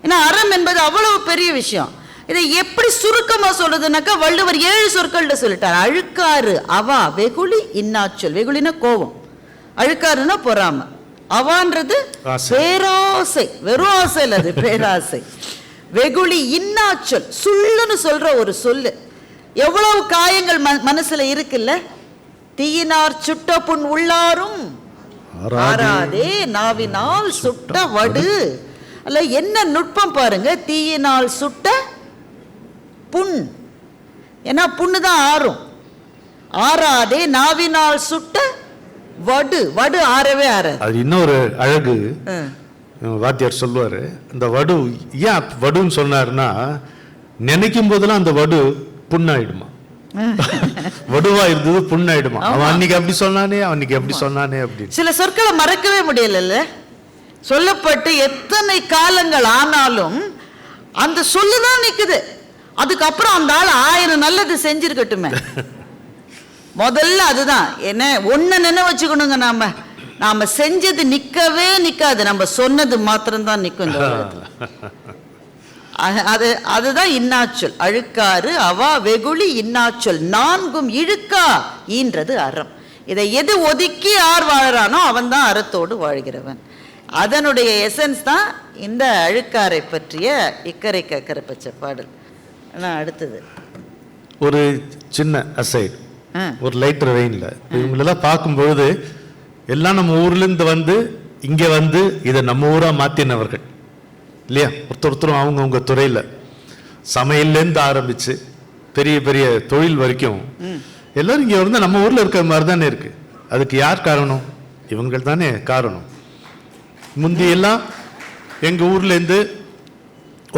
ஏன்னா அறம் என்பது அவ்வளவு பெரிய விஷயம். இதை எப்படி சுருக்கமா சொல்றதுனாக்கா வள்ளுவர் 7 சொற்கள்ல சொல்லிட்டார். அழுக்காறு அவா வெகுளி இன்னாச்சொல். வெகுளினா கோபம், அழுக்காறுனா பொறாமை, அவான்றது பேராசை. வெறும் ஆசை இல்ல, அது பேராசை. வெகுளி இன்னாச்சொல், சுள்ளுன்னு சொல்ற ஒரு சொல்லு. எவ்வளவு காயங்கள் மனசுல இருக்குல்ல. தீயினார் சுட்ட புண் உள்ளாரும் ஆறாதே, நாவினால் சுட்ட வடு. அல்ல என்ன நுட்பம் பாருங்க. தீயினால் சுட்ட புண், ஏன்னா புண்ணு தான் ஆறும். ஆறாதே, நாவினால் சுட்ட வடு. வடு ஆறவே ஆறாது. அது இன்னொரு அழகு வாத்தியார் சொல்லுவாரு. இந்த வடு ஏன் வடுன்னு சொன்னாருன்னா, நினைக்கும் போதெல்லாம் அந்த வடு புண்ணாயிடுமா, வடுவா இருந்தது புண்ணாயிடுமா. அவன் அன்னைக்கு அப்படி சொன்னானே, அவனுக்கு எப்படி சொன்னானே அப்படின்னு. சில சொற்களை மறக்கவே முடியல. சொல்லப்பட்டு எத்தனை காலங்கள் ஆனாலும் அந்த சொல்லுதான் நிக்குது. அதுக்கப்புறம் அந்த ஆள் 1000 நல்லது செஞ்சிருக்கட்டுமே, முதல்ல அதுதான். என்ன ஒன்னு நினைவு வச்சுக்கணுங்க, நாம செஞ்சது நிக்கவே நிக்காது, நம்ம சொன்னது மாத்திரம்தான் நிக்கும். அதுதான் இன்னாச்சொல். அழுக்காறு அவா வெகுளி இன்னாச்சொல் நான்கும் இழுக்கா ஈன்றது அறம். இதை எது ஒதுக்கி யார் வாழறானோ அவன் தான் அறத்தோடு வாழ்கிறவன். அதனுடைய எசன்ஸ் தான் இந்த அழுக்காரை பற்றிய இக்கரை கக்கரை பச்சை பாடல். அடுத்தது ஒரு சின்ன அசைட், ஒரு லைட்டர் வெயின்ல இவங்களெல்லாம் பார்க்கும்பொழுது எல்லாம் நம்ம ஊர்ல இருந்து வந்து இங்க வந்து இதை நம்ம ஊரா மாத்தினவர்கள் இல்லையா? ஒருத்தரும் அவங்கவுங்க துறையில சமையல்லேருந்து ஆரம்பிச்சு பெரிய பெரிய தொழில் வரைக்கும் எல்லாரும் இங்க வந்து நம்ம ஊர்ல இருக்கிற மாதிரி தானே இருக்கு. அதுக்கு யார் காரணம்? இவங்கள் தானே காரணம். முந்தியெல்லாம் எங்க ஊர்ல இருந்து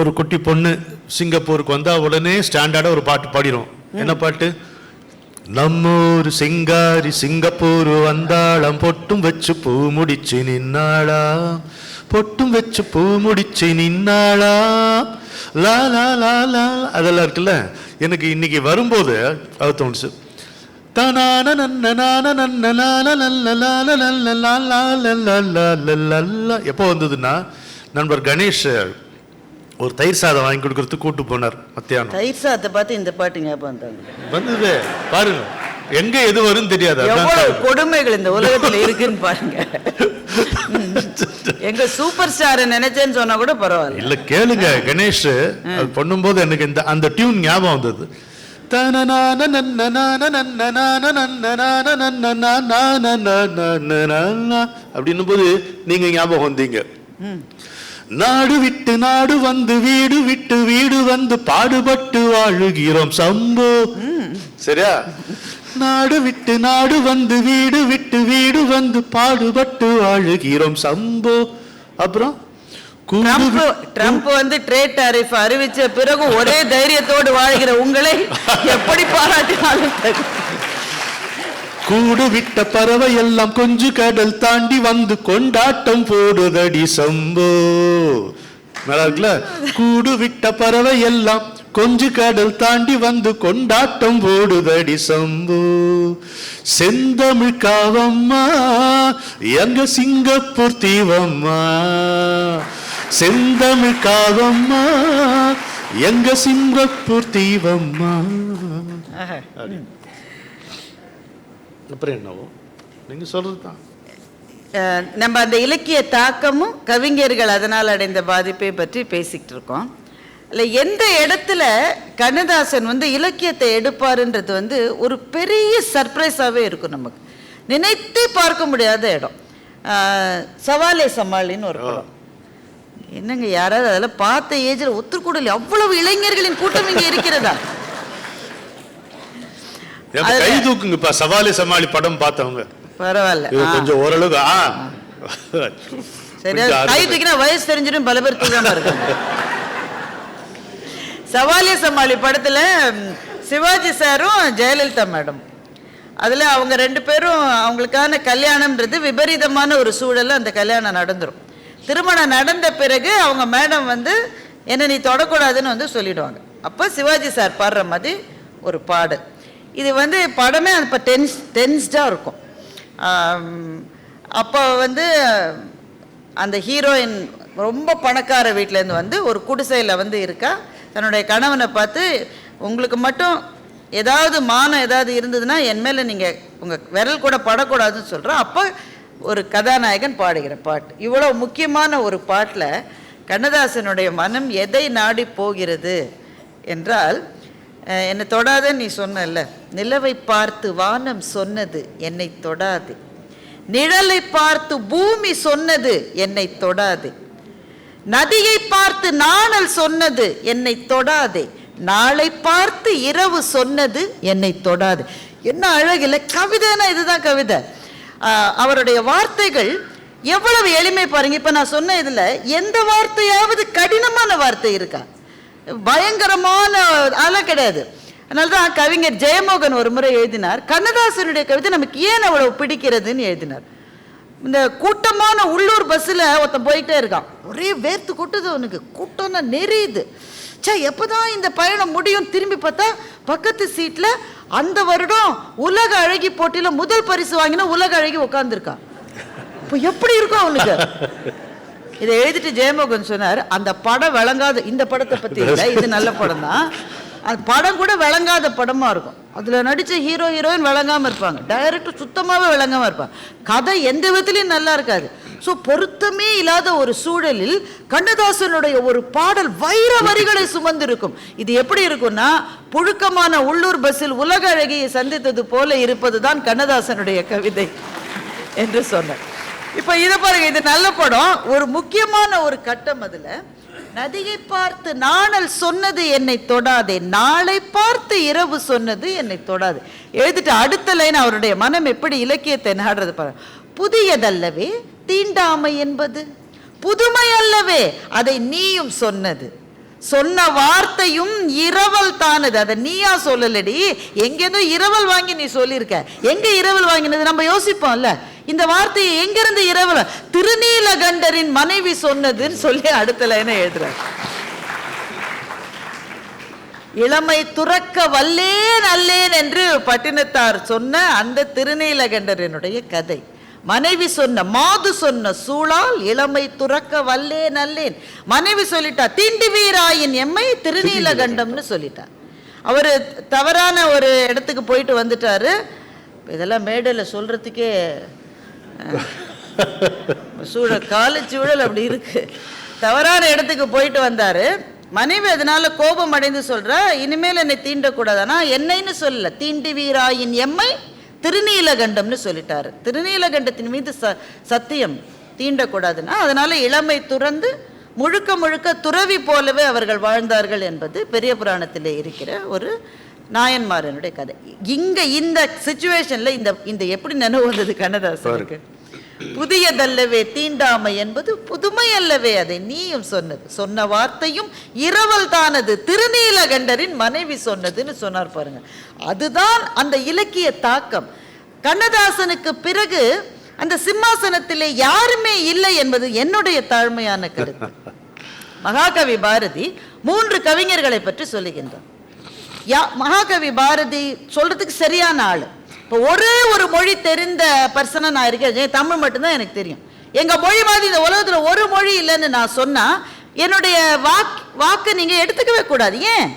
ஒரு குட்டி பொண்ணு சிங்கப்பூருக்கு வந்தா உடனே ஸ்டாண்டர்டா ஒரு பாட்டு பாடிடும். என்ன பாட்டு? நம்மூர் சிங்காரி சிங்கப்பூர் வந்தாளம், பொட்டும் வச்சு பூ முடிச்சு நின்னாளா, பொட்டும் வச்சு பூ முடிச்சு நின்னாளா, லா லா லா லா. அதெல்லாம் இருக்குல்ல. எனக்கு இன்னைக்கு வரும்போது அது தோணுச்சு. எப்போ வந்ததுன்னா, நண்பர் கணேஷ் ஒரு தயிர் சாதம் வாங்கி கொடுக்கறதுக்கு கூட்டு போனார் மத்தியானம். தயிர் சாதத்தை பார்த்து இந்த பாட்டு ஞாபகம் வந்தாங்க. வந்தது பாருங்க, எங்க எது வரும் தெரியாது. எவ்வளவு கொடுமைகள் இந்த உலகத்துல இருக்குன்னு பாருங்க. எங்க சூப்பர் ஸ்டார் நினைச்சேன்னு சொன்னா கூட பரவாயில்ல. இல்ல கேளுங்க, கணேஷ் அது பண்ணும்போது எனக்கு இந்த அந்த டியூன் ஞாபகம் வந்தது. அப்படின்னும் போது நீங்க ஞாபகம் வந்தீங்க. நாடு விட்டு நாடு வந்து வீடு விட்டு வீடு வந்து பாடுபட்டு வாழுகிறோம் சம்போ. சரியா? நாடு விட்டு நாடு வந்து வீடு விட்டு வீடு வந்து பாடுபட்டு வாழுகிறோம் சம்போ. அப்புறம் ட்ரம்ப் வந்து ட்ரேட் டாரிஃப் அறிவிச்ச பிறகு ஒரே தைரியத்தோடு வாழ்கிற உங்களை எப்படி பாராட்டினாலும் கூடு விட்ட பறவை எல்லாம் கொஞ்சு கடல் தாண்டி வந்து கொண்டாட்டம் போடுதடி சம்போ. நல்லா இருக்குல்ல? கூடு விட்ட பறவை எல்லாம் கொஞ்சு கடல் தாண்டி வந்து கொண்டாட்டம் போடுதடி சம்போ. செந்தமிழ் காவம்மா எங்க சிங்கப்பூர் தீவம்மா. செந்தமிழ் காவம்மா எங்க சிங்கப்பூர் தீவம்மா. அப்புறம் என்னவோ நீங்க சொல்றதுதான். நம்ம அந்த இலக்கிய தாக்கமும் கவிஞர்கள் அதனால் அடைந்த பாதிப்பை பற்றி பேசிக்கிட்டு இருக்கோம். இல்லை, எந்த இடத்துல கண்ணதாசன் வந்து இலக்கியத்தை எடுப்பாருன்றது வந்து ஒரு பெரிய சர்ப்ரைஸாகவே இருக்கும். நமக்கு நினைத்து பார்க்க முடியாத இடம். சவாலே சமாளின்னு ஒரு படம். என்னங்க யாராவது அதில் பார்த்த ஏஜில் ஒத்துக்கூடல, அவ்வளவு இளைஞர்களின் கூட்டம் இங்கே இருக்கிறதா? கை தூக்குங்கப்பா. சவாலே சமாளி படம் பார்த்தவங்க பரவாயில்ல, கொஞ்சம் ஓரளவுக்கு சரியா கை தூக்கினா வயசு தெரிஞ்சிடும், பல பேர் தூக்காம இருக்காங்க. சவாலே சமாளி படத்துல சிவாஜி சாரும் ஜெயலலிதா மேடம், அதுல அவங்க ரெண்டு பேரும் அவங்களுக்கான கல்யாணம்ன்றது விபரீதமான ஒரு சூழல்ல அந்த கல்யாணம் நடந்துரும். திருமணம் நடந்த பிறகு அவங்க மேடம் வந்து என்ன நீ தொடக்கூடாதுன்னு வந்து சொல்லிடுவாங்க. அப்போ சிவாஜி சார் பாடுற மாதிரி ஒரு பாடு. இது வந்து படமே அப்போ டென்ஸ்டாக இருக்கும். அப்போ வந்து அந்த ஹீரோயின் ரொம்ப பணக்கார வீட்டிலேருந்து வந்து ஒரு குடிசையில் வந்து இருக்கா. தன்னுடைய கணவனை பார்த்து உங்களுக்கு மட்டும் ஏதாவது மானம் ஏதாவது இருந்ததுன்னா என் மேலே நீங்கள் உங்கள் விரல் கூட படக்கூடாதுன்னு சொல்கிறோம். அப்போ ஒரு கதாநாயகன் பாடுகிற பாட்டு. இவ்வளோ முக்கியமான ஒரு பாட்டில் கண்ணதாசனுடைய மனம் எதை நாடி போகிறது என்றால், என்னை தொடாத நீ சொன்னல, நிலவை பார்த்து வானம் சொன்னது என்னை தொடாது, நிழலை பார்த்து பூமி சொன்னது என்னை தொடாது, நதியை பார்த்து நாணல் சொன்னது என்னை தொடாதே, நாளை பார்த்து இரவு சொன்னது என்னை தொடாது. என்ன அழகில்லை? கவிதைனா இதுதான் கவிதை. அவருடைய வார்த்தைகள் எவ்வளவு எளிமை பாருங்க. இப்ப நான் சொன்ன இதுல எந்த வார்த்தையாவது கடினமான வார்த்தை இருக்கா? பயங்கரமான அதெல்லாம் கிடையாது. அதனால்தான் கவிஞர் ஜெயமோகன் ஒரு முறை எழுதினார், கண்ணதாசனுடைய கவிதை நமக்கு ஏன் அவ்வளவு பிடிக்கிறதுன்னு எழுதினார். இந்த கூட்டமான உள்ளூர் பஸ்ஸில் ஒருத்தன் போயிட்டே இருக்கான், ஒரே வேர்த்து கொட்டுது அவனுக்கு, கூட்டம்னா நெறியுது. சே எப்போதான் இந்த பயணம் முடியும்? திரும்பி பார்த்தா பக்கத்து சீட்டில் அந்த வருடம் உலக அழகி போட்டியில் முதல் பரிசு வாங்கினா உலக அழகி உட்காந்துருக்கான். இப்போ எப்படி இருக்கும் அவனுக்கு? இதை எழுதிட்டு ஜெயமோகன் சொன்னார், அந்த படம் விளங்காத, இந்த படத்தை பற்றி இல்லை, இது நல்ல படம் தான், அந்த படம் கூட விளங்காத படமாக இருக்கும். அதில் நடித்த ஹீரோ ஹீரோயின் விளங்காமல் இருப்பாங்க, டைரக்டர் சுத்தமாகவே விளங்காமல் இருப்பாங்க, கதை எந்த விதத்துலையும் நல்லா இருக்காது. ஸோ பொருத்தமே இல்லாத ஒரு சூழலில் கண்ணதாசனுடைய ஒரு பாடல் வைர வரிகளை சுமந்திருக்கும். இது எப்படி இருக்கும்னா, புழுக்கமான உள்ளூர் பஸ்ஸில் உலக அழகியை சந்தித்தது போல இருப்பது தான் கண்ணதாசனுடைய கவிதை என்று சொன்னார். இப்போ இதை பாருங்க, இது நல்ல படம். ஒரு முக்கியமான ஒரு கட்டம், அதில் நதியை பார்த்து நாணல் சொன்னது என்னை தொடாதே, நாளை பார்த்து இரவு சொன்னது என்னை தொடாது. எழுதிட்டு அடுத்த லைன் அவருடைய மனம் எப்படி இலக்கியத்தை நாடுறது பாருங்க. புதியதல்லவே தீண்டாமை என்பது, புதுமை அல்லவே அதை நீயும் சொன்னது, சொன்ன வார்த்தையும் இரவல் தானது. அதை நீயா சொல்லலடி, எங்கேருந்தோ இரவல் வாங்கி நீ சொல்லியிருக்க. எங்க இரவல் வாங்கினது நம்ம யோசிப்போம்ல, இந்த வார்த்தையை எங்கிருந்து இரவல்? திருநீலகண்டரின் மனைவி சொன்னதுன்னு சொல்லி அடுத்த லைனை எழுதுறார். இளமை துறக்க வல்லேன் அல்லேன் என்று பட்டினத்தார் சொன்ன அந்த திருநீலகண்டரனுடைய கதை. மனைவி சொன்ன மாது சொன்ன சூழால் இளமை துறக்க வல்லேன் அல்லேன். மனைவி சொல்லிட்டா தீண்டி வீராயின் எம்மை திருநீலகண்டம்னு சொல்லிட்டார். அவர் தவறான ஒரு இடத்துக்கு போயிட்டு வந்துட்டாரு. இதெல்லாம் மேடையில் சொல்றதுக்கே காலச்சூழல் அப்படி இருக்கு. தவறான இடத்துக்கு போயிட்டு வந்தாரு. மனைவி அதனால கோபம் அடைந்து சொல்றா, இனிமேல் என்னை தீண்டக்கூடாதுனா என்னைன்னு சொல்லல, தீண்டி வீராயின் எம்மை திருநீலகண்டம்னு சொல்லிட்டாரு. திருநீலகண்டத்தின் மீது சத்தியம் தீண்டக்கூடாதுன்னா அதனால இளமை துறந்து முழுக்க முழுக்க துறவி போலவே அவர்கள் வாழ்ந்தார்கள் என்பது பெரிய புராணத்திலே இருக்கிற ஒரு நாயன்மாரனுடைய கதை. இங்க இந்த சிச்சுவேஷன்ல இந்த எப்படி நினைவு வந்தது கண்ணதாசனுக்கு? புதியதல்லவே தீண்டாமை என்பது புதுமை அல்லவே, அதை நீயும் சொன்னது, சொன்ன வார்த்தையும் இரவல் தானது, திருநீலகண்டரின் மனைவி சொன்னதுன்னு சொன்னார் பாருங்க. அதுதான் அந்த இலக்கிய தாக்கம். கண்ணதாசனுக்கு பிறகு அந்த சிம்மாசனத்திலே யாருமே இல்லை என்பது என்னுடைய தாழ்மையான கருத்து. மகாகவி பாரதி 3 கவிஞர்களை பற்றி சொல்லுகின்றார். மகாகவி பாரதி சொல்றதுக்கு சரியான ஆளு. இப்போ ஒரே ஒரு மொழி தெரிந்த பர்சனை நான் இருக்கேன், தமிழ் மட்டும்தான் எனக்கு தெரியும். எங்க மொழி மாதிரி இந்த உலகத்துல ஒரு மொழி இல்லைன்னு நான் சொன்னா என்னுடைய வாக்கு நீங்க எடுத்துக்கவே கூடாது. ஏன்?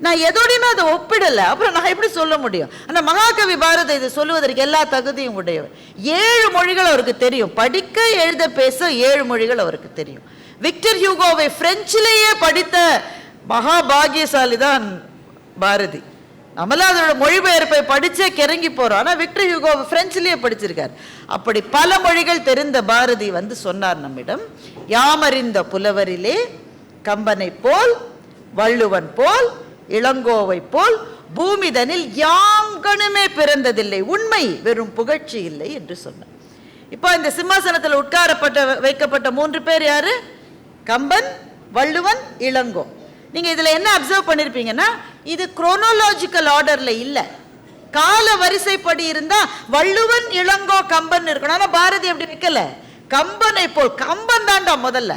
நான் எதோடையுமே அதை ஒப்பிடலை, அப்புறம் நான் எப்படி சொல்ல முடியும்? ஆனால் மகாகவி பாரதி இதை சொல்லுவதற்கு எல்லா தகுதியும் உடையவர். 7 மொழிகள் அவருக்கு தெரியும், படிக்க எழுத பேச 7 மொழிகள் அவருக்கு தெரியும். விக்டர் ஹியூகோவை பிரெஞ்சிலேயே படித்த மகாபாகியசாலி தான் பாரதி. நம்மளாம் அதோட மொழிபெயர்ப்பை படிச்சே கிறங்கி போறோம். ஆனால் விக்டர் ஹியூகோ பிரெஞ்சிலேயே படிச்சிருக்கார். அப்படி பல மொழிகள் தெரிந்த பாரதி வந்து சொன்னார் நம்மிடம், யாமறிந்த புலவரிலே கம்பனை போல் வள்ளுவன் போல் இளங்கோவை போல் பூமிதனில் யாங்கனுமே பிறந்ததில்லை, உண்மை வெறும் புகழ்ச்சி இல்லை என்று சொன்னார். இப்போ இந்த சிம்மாசனத்தில் வைக்கப்பட்ட 3 பேர் யாரு? கம்பன், வள்ளுவன், இளங்கோ. நீங்க இதுல என்ன அப்சர்வ் பண்ணிருப்பீங்கன்னா, இது குரோனோலாஜிக்கல் ஆர்டர்ல இல்ல, கால வரிசைப்படி இருந்தா வள்ளுவன், இளங்கோ, கம்பன் இருக்கணும். ஆனா பாரதி அப்படி வைக்கல. கம்பனை போல், கம்பன் தாண்டா முதல்ல,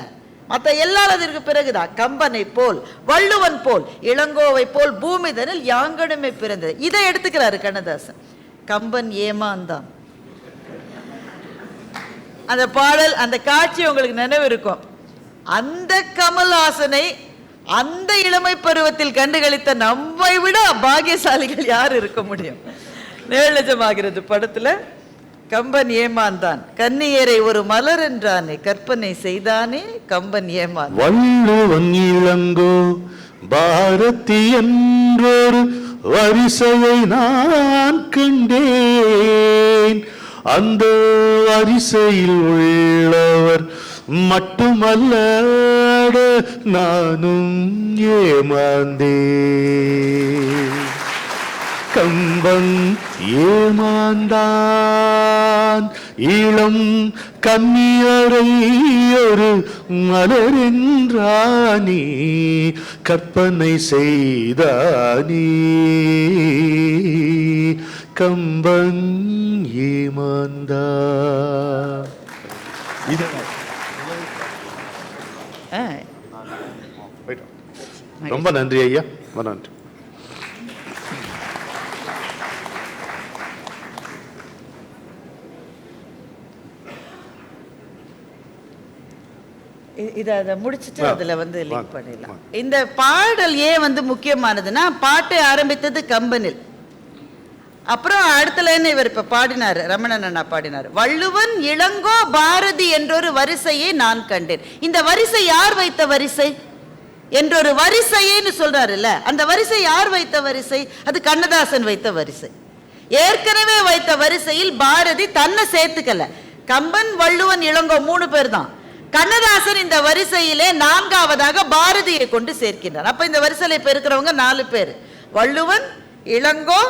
மற்ற எல்லாதற்கு பிறகுதான் கம்பனை போல், வள்ளுவன் போல், இளங்கோவை போல் பூமிதனில் யாங்கனுமே பிறந்தது. இதை எடுத்துக்கிறாரு கண்ணதாசன். கம்பன் ஏமாந்தான். அந்த பாடல், அந்த காட்சி உங்களுக்கு நினைவு இருக்கும். அந்த கமல்ஹாசனை அந்த இளமை பருவத்தில் கண்டுகளித்த நம்மை விட பாகியசாலிகள் யார் இருக்க முடியும்? நிழலஜமாகிறது படத்துல கம்பன் ஏமாந்தான், கன்னியரை ஒரு மலர் என்றானே, கற்பனை செய்தானே கம்பன் ஏமாந்தான். வள்ளுவன் இளங்கோ பாரதி என்றொரு வரிசையை நான் கண்டேன், அந்த வரிசையில் உள்ளவர் மட்டுமல்ல நானும் ஏமாந்தேன். கம்பன் ஏமாந்தான் இளம் கன்னியரை ஒரு மலர் என்றானே, கற்பனை செய்தானே கம்பன் ஏமாந்தான். ரொம்ப நன்றி ஐயா, நன்றி. இதை முடிச்சுட்டு அதுல வந்து லிங்க் பண்ணிடலாம். இந்த பாடல் ஏன் வந்து முக்கியமானதுன்னா, பாட்டை ஆரம்பித்தது கம்பனில், அப்புறம் அடுத்த லைன் இவர் இப்ப பாடினாரு, ரமணன் அண்ணா பாடினார், வள்ளுவன் இளங்கோ பாரதி என்றொரு வரிசையை நான் கண்டேன். இந்த வரிசை யார் வைத்த வரிசை என்றொரு வரிசைன்னு சொல்றாருல்ல, அந்த வரிசை யார் வைத்த வரிசை? அது கண்ணதாசன் வைத்த வரிசை. ஏற்கனவே வைத்த வரிசையில் பாரதி தன்னை சேர்த்துக்கல. கம்பன், வள்ளுவன், இளங்கோ 3 பேர் தான். கண்ணதாசன் இந்த வரிசையிலே 4ஆவதாக பாரதியை கொண்டு சேர்க்கின்றார். அப்ப இந்த வரிசையில இப்ப இருக்கிறவங்க 4 பேர்: வள்ளுவன், இளங்கோ,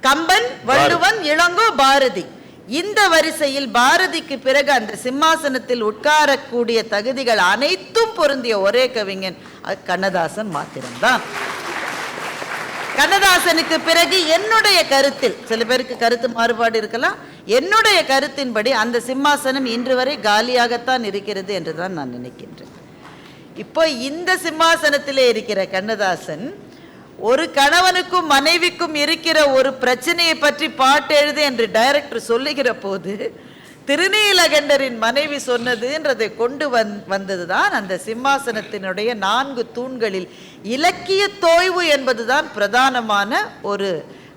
கம்பன், வள்ளுவன், இளங்கோ, பாரதி. இந்த வரிசையில் பாரதிக்கு பிறகு அந்த சிம்மாசனத்தில் உட்காரக்கூடிய தகுதிகள் அனைத்தும் பொருந்திய ஒரே கவிஞன் கண்ணதாசன் மாத்திரம்தான். கண்ணதாசனுக்கு பிறகு என்னுடைய கருத்தில், சில பேருக்கு கருத்து மாறுபாடு இருக்கலாம், என்னுடைய கருத்தின்படி அந்த சிம்மாசனம் இன்று வரை காலியாகத்தான் இருக்கிறது என்றுதான் நான் நினைக்கின்றேன். இப்போ இந்த சிம்மாசனத்திலே இருக்கிற கண்ணதாசன் ஒரு கணவனுக்கும் மனைவிக்கும் இருக்கிற ஒரு பிரச்சனையை பற்றி பாட்டு எழுது என்று டைரக்டர் சொல்லுகிற போது திருநீலகண்டரின் மனைவி சொன்னதுன்றதை கொண்டு வந்ததுதான் அந்த சிம்மாசனத்தினுடைய 4 தூண்களில் இலக்கிய தோய்வு என்பதுதான் பிரதானமான ஒரு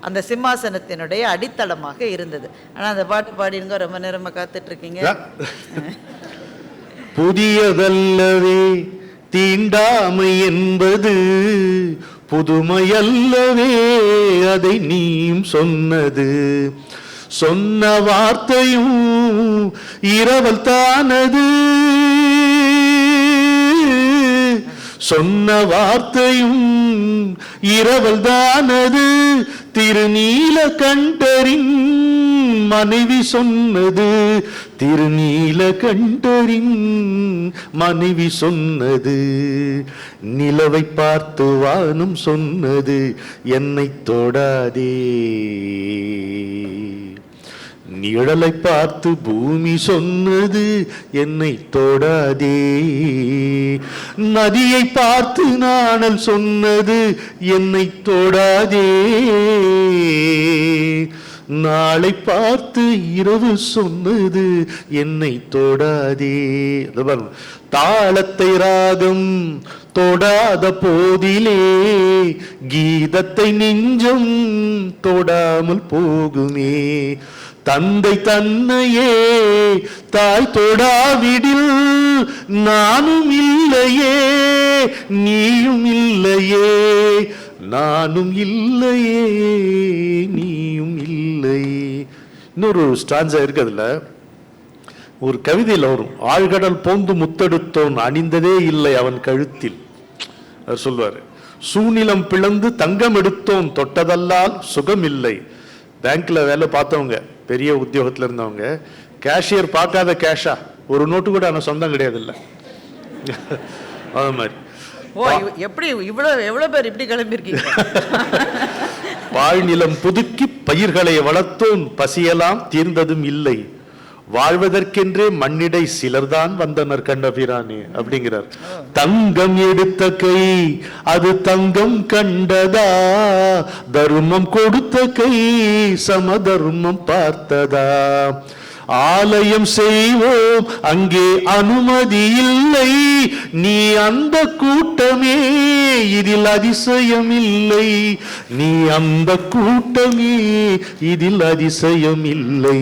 அந்த சிம்மாசனத்தினுடைய அடித்தளமாக இருந்தது. ஆனா அந்த பாட்டு பாடிங்க, ரொம்ப நேரமா காத்துட்டு இருக்கீங்க. புதியதல்லவே தீண்டாமை என்பது, புதுமையல்லவே அதை நீயும் சொன்னது. சொன்ன வார்த்தையும் இரவல் தானது, சொன்ன வார்த்தையும் இரவல் தானது. திருநீலகண்டரின் மனைவி சொன்னது, திருநீலகண்டரின் மனைவி சொன்னது. நிலவை பார்த்து வானம் சொன்னது, என்னை தொடாதே. நிழலை பார்த்து பூமி சொன்னது, என்னை தொடாதே. நதியை பார்த்து நாணல் சொன்னது, என்னை தொடாதே. நாளை பார்த்து இரவு சொன்னது, என்னை தொடாதே. தாளத்தை ராகம் தொடாத போதிலே கீதத்தை நெஞ்சம் தொடாமல் போகுமே. தந்தை தன்னையே தாய் தொடாவிடில் நானும் இல்லையே, நீயும் இல்லையே. நானும் இல்லையே, நீயும் இல்லையே. இன்னொரு ஸ்டான்ஸா இருக்கு அதுல. ஒரு கவிதையில் வரும், ஆழ்கடல் போந்து முத்தெடுத்தோன் அணிந்ததே இல்லை அவன் கழுத்தில். அவர் சொல்வாரு, சூநிலம் பிளந்து தங்கம் எடுத்தோன் தொட்டதல்லால் சுகம் இல்லை. பேங்க்ல வேலை பார்த்தவங்க, பெரிய உத்தியோகத்துல இருந்தவங்க, கேஷியர் பார்க்காத கேஷா, ஒரு நோட்டு கூட அவன் சொந்தம் கிடையாது. இல்லை அது மாதிரி. எப்படி எவ்வளவு பேர் இப்படி கிளம்பிருக்கீங்க? பாழ்நிலம் புதுக்கி பயிர்களை வளர்த்தோன் பசியெல்லாம் தீர்ந்ததும் இல்லை. வாழ்வதற்கென்றே மண்ணிடை சிலர்தான் வந்தனர் கண்டபிரானே அப்படிங்கிறார். தங்கம் எடுத்த கை அது தங்கம் கண்டதா, தர்மம் கொடுத்த கை சமதர்மம் பார்த்ததா. ஆலயம் செய்வோம் அங்கே அனுமதி இல்லை, நீ அந்த கூட்டமே இதில் அதிசயம் இல்லை. நீ அந்த கூட்டமே இதில் அதிசயம் இல்லை.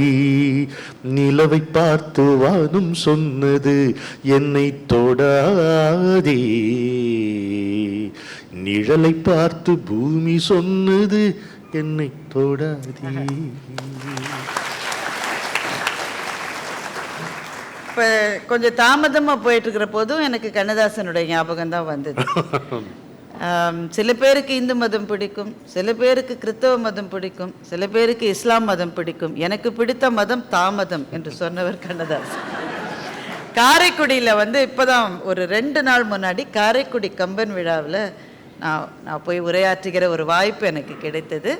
நிலவை பார்த்து வானம் சொன்னது, என்னை தொடாதே. நிழலை பார்த்து பூமி சொன்னது, என்னை தொடாதே. இப்போ கொஞ்சம் தாமதமாக போயிட்டு இருக்கிற போதும் எனக்கு கண்ணதாசனுடைய ஞாபகம் தான் வந்தது. சில பேருக்கு இந்து மதம் பிடிக்கும், சில பேருக்கு கிறிஸ்தவ மதம் பிடிக்கும், சில பேருக்கு இஸ்லாம் மதம் பிடிக்கும். எனக்கு பிடித்த மதம் தாமதம் என்று சொன்னவர் கண்ணதாசன். காரைக்குடியில் இப்போதான் ஒரு 2 நாள் முன்னாடி காரைக்குடி கம்பன் விழாவில் நான் போய் உரையாற்றுகிற ஒரு வாய்ப்பு எனக்கு கிடைத்தது.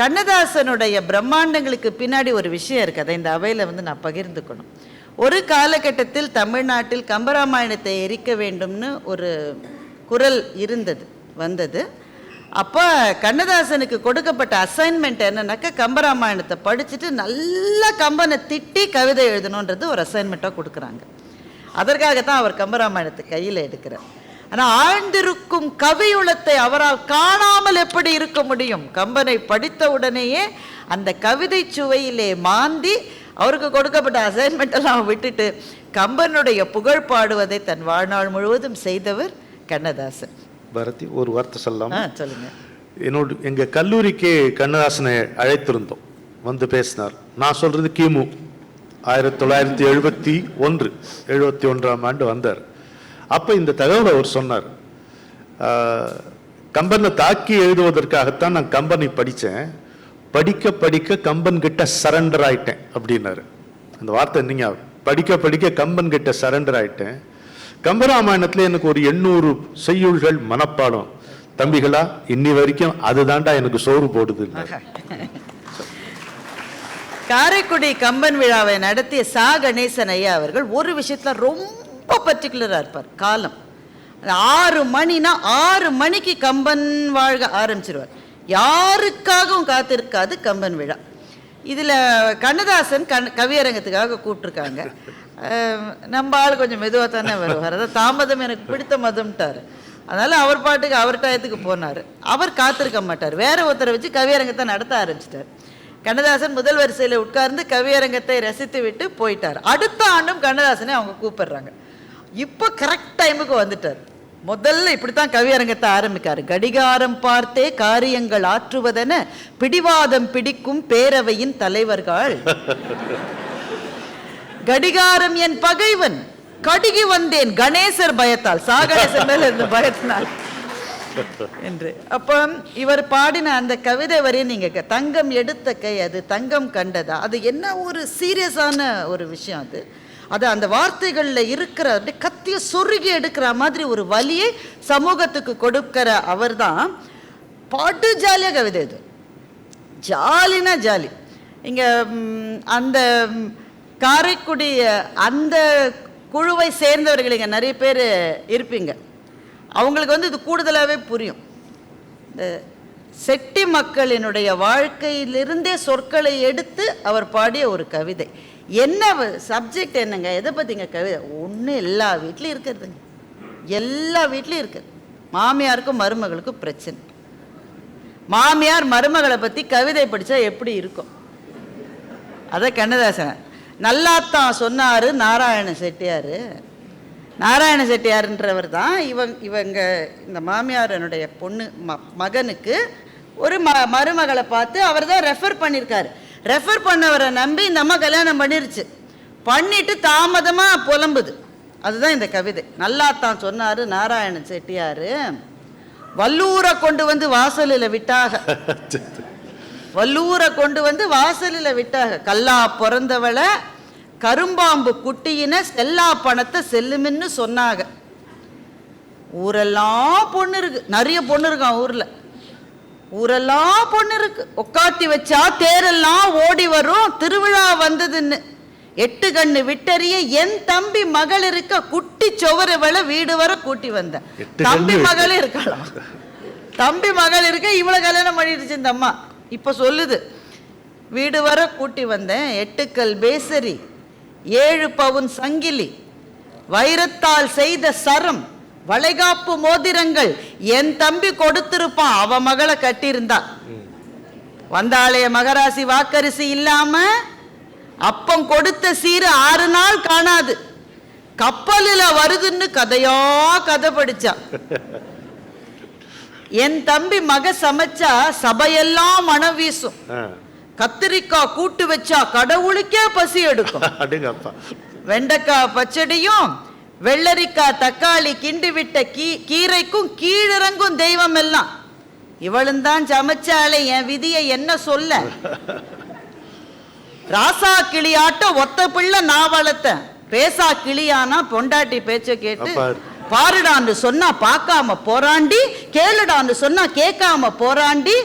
கண்ணதாசனுடைய பிரம்மாண்டங்களுக்கு பின்னாடி ஒரு விஷயம் இருக்குது, அதை இந்த அவையில் நான் பகிர்ந்துக்கணும். ஒரு காலகட்டத்தில் தமிழ்நாட்டில் கம்பராமாயணத்தை எரிக்க வேண்டும்னு ஒரு குரல் வந்தது. அப்போ கண்ணதாசனுக்கு கொடுக்கப்பட்ட அசைன்மெண்ட் என்னன்னாக்கா, கம்பராமாயணத்தை படிச்சுட்டு நல்லா கம்பனை திட்டி கவிதை எழுதணுன்றது ஒரு அசைன்மெண்ட்டாக கொடுக்குறாங்க. அதற்காகத்தான் அவர் கம்பராமாயணத்தை கையில் எடுக்கிறார். ஆனால் ஆழ்ந்திருக்கும் கவியுளத்தை அவரால் காணாமல் எப்படி இருக்க முடியும்? கம்பனை படித்த உடனேயே அந்த கவிதை சுவையிலே மாந்தி அவருக்கு கொடுக்கப்பட்ட அசைன்மெண்ட் எல்லாம் விட்டுட்டு கம்பனுடைய புகழ் பாடுவதை தன் வாழ்நாள் முழுவதும் செய்தவர் கண்ணதாசன். பாரதி, ஒரு வார்த்தை சொல்லலாம்? சொல்லுங்க. எங்க கல்லூரிக்கு கண்ணதாசனை அழைத்திருந்தோம், வந்து பேசினார். நான் சொல்றது கிமு 1971 ஆண்டு வந்தார். அப்ப இந்த தகவலை அவர் சொன்னார். கம்பனை தாக்கி எழுதுவதற்காகத்தான் நான் கம்பனை படித்தேன், படிக்க படிக்க கம்பன் கிட்ட சரண்டர் ஆயிட்டேன் அப்படின்னாரு. அந்த வார்த்தை நீங்க படிக்க படிக்க கம்பன் கிட்ட சரண்டர் ஆயிட்டேன். கம்பராமாயணத்துல எனக்கு ஒரு 800 செய்யுள்கள் மனப்பாடம். தம்பிகளா, இன்னி வரைக்கும் அதுதான்டா எனக்கு சோறு போடுது. காரைக்குடி கம்பன் விழாவை நடத்திய சா கணேசன் ஐயா அவர்கள் ஒரு விஷயத்துல ரொம்ப பர்டிகுலராக இருப்பார். காலம் 6 மணினா 6 மணிக்கு கம்பன் வாழ்க ஆரம்பிச்சிருவார். யாருக்காகவும் காத்திருக்காது கம்பன் விழா. இதில் கண்ணதாசன் கவியரங்கத்துக்காக கூப்பிட்ருக்காங்க. நம்ம ஆள் கொஞ்சம் மெதுவாக தானே வருவார், அதான் தாமதம் எனக்கு பிடித்த மதம்ட்டார். அதனால் அவர் பாட்டுக்கு அவர் டயத்துக்கு போனார். அவர் காத்திருக்க மாட்டார், வேற ஒருத்தரை வச்சு கவியரங்கத்தை நடத்த ஆரம்பிச்சிட்டார். கண்ணதாசன் முதல் வரிசையில் உட்கார்ந்து கவியரங்கத்தை ரசித்து விட்டு போயிட்டார். அடுத்த ஆண்டும் கண்ணதாசனை அவங்க கூப்பிடுறாங்க. இப்போ கரெக்ட் டைமுக்கு வந்துட்டார். முதல்ல இப்படித்தான் கவியரங்கத்தை ஆரம்பிக்காரு. கடிகாரம் பார்த்தே காரியங்கள் ஆற்றுவதென பிடிவாதம் பிடிக்கும் பேரவையின் தலைவர்கள். கடிகாரம் என் பகைவன், கடுகி வந்தேன் கணேசர் பயத்தால், சாகணேசர் மேல இருந்த பயத்தினால் என்று. அப்போ இவர் பாடின அந்த கவிதை வரையும் நீங்க தங்கம் எடுத்த கை அது தங்கம் கண்டதா, அது என்ன ஒரு சீரியஸான ஒரு விஷயம். அது அந்த வார்த்தைகளில் இருக்கிற அப்படியே கத்திய சொருகி எடுக்கிற மாதிரி ஒரு வலியை சமூகத்துக்கு கொடுக்கிற அவர் தான். பாட்டு ஜாலியாக கவிதை, இது ஜாலினா ஜாலி. இங்கே அந்த காரைக்குடி அந்த குழுவை சேர்ந்தவர்கள் இங்கே நிறைய பேர் இருப்பீங்க. அவங்களுக்கு இது கூடுதலாகவே புரியும். இந்த செட்டி மக்களினுடைய வாழ்க்கையிலிருந்தே சொற்களை எடுத்து அவர் பாடிய ஒரு கவிதை. என்ன சப்ஜெக்ட் என்னங்க, எதை பற்றிங்க கவிதை? ஒன்று எல்லா வீட்லையும் இருக்கிறதுங்க, எல்லா வீட்லையும் இருக்குது. மாமியாருக்கும் மருமகளுக்கும் பிரச்சனை. மாமியார் மருமகளை பற்றி கவிதை படித்தா எப்படி இருக்கும்? அதை கண்ணதாசன் நல்லாத்தான் சொன்னார் நாராயண செட்டியார். நாராயண செட்டியார்ன்றவர் தான் இவங்க இந்த மாமியாரனுடைய பொண்ணு மகனுக்கு ஒரு மருமகளை பார்த்து அவர் தான் ரெஃபர் பண்ணியிருக்காரு. ரெஃபர் பண்ணவரை நம்பி இந்த அம்மா கல்யாணம் பண்ணிருச்சு. பண்ணிட்டு தாமதமாக புலம்புது. அதுதான் இந்த கவிதை. நல்லாத்தான் சொன்னார் நாராயண செட்டியார், வல்லூரை கொண்டு வந்து வாசலில் விட்டாக, வல்லூரை கொண்டு வந்து வாசலில் விட்டாக, கல்லா பிறந்தவளை கரும்பாம்பு குட்டியின செல்லா பணத்தை செல்லுமின்னு சொன்னாங்க. ஊரெல்லாம் பொண்ணு இருக்கு, நிறைய பொண்ணு இருக்கான் ஊரில், ஊரெல்லாம் பொண்ணு இருக்கு. உட்காத்தி வச்சா தேரெல்லாம் ஓடி வரும், திருவிழா வந்ததுன்னு 8 கண்ணு விட்டறிய என் தம்பி மகள் இருக்க, குட்டி சுவரை வேலை வீடு வர கூட்டி வந்த. தம்பி மகளே இருக்கலாம், தம்பி மகள் இருக்க, இவ்வளோ கல்யாணம் பண்ணிடுச்சு இந்த அம்மா. இப்போ சொல்லுது, வீடு வர கூட்டி வந்தேன், 8 கல் பேசரி, 7 பவுன் சங்கிலி, வைரத்தால் செய்த சரம், வளைகாப்பு மோதிரங்கள் என் தம்பி கொடுத்திருப்பான், அவ மகளை கட்டியிருந்தா. வந்தாளே மகராசி வாக்கரிசி இல்லாம அப்பம் கொடுத்த சீரு 6 நாள் காணாது, கப்பலில் வருதுன்னு கதையா கதை படிச்சா. என் தம்பி மக சமைச்சா சபையெல்லாம் மனம் வீசும், கத்திரிக்காய் கூட்டு வச்சா கடவுளுக்கே பசி எடுக்கும். வெண்டைக்காய் பச்சடியும் வெள்ளரிக்காய் தக்காளி கிண்டி விட்ட கீரைக்கும் கீழிறங்கும் தெய்வம் எல்லாம். இவளும் தான் சமைச்சாலே, என் விதியை என்ன சொல்ல. ராசா கிளியாட்ட ஒத்த பிள்ளை நான் வளர்த்தேன், பேசா கிளியானா பொண்டாட்டி பேச்ச கேட்டு பாருடான்னு சொன்னா பார்க்காம போராண்டி, கேளுடான்னு சொன்னா கேட்காம போராண்டி,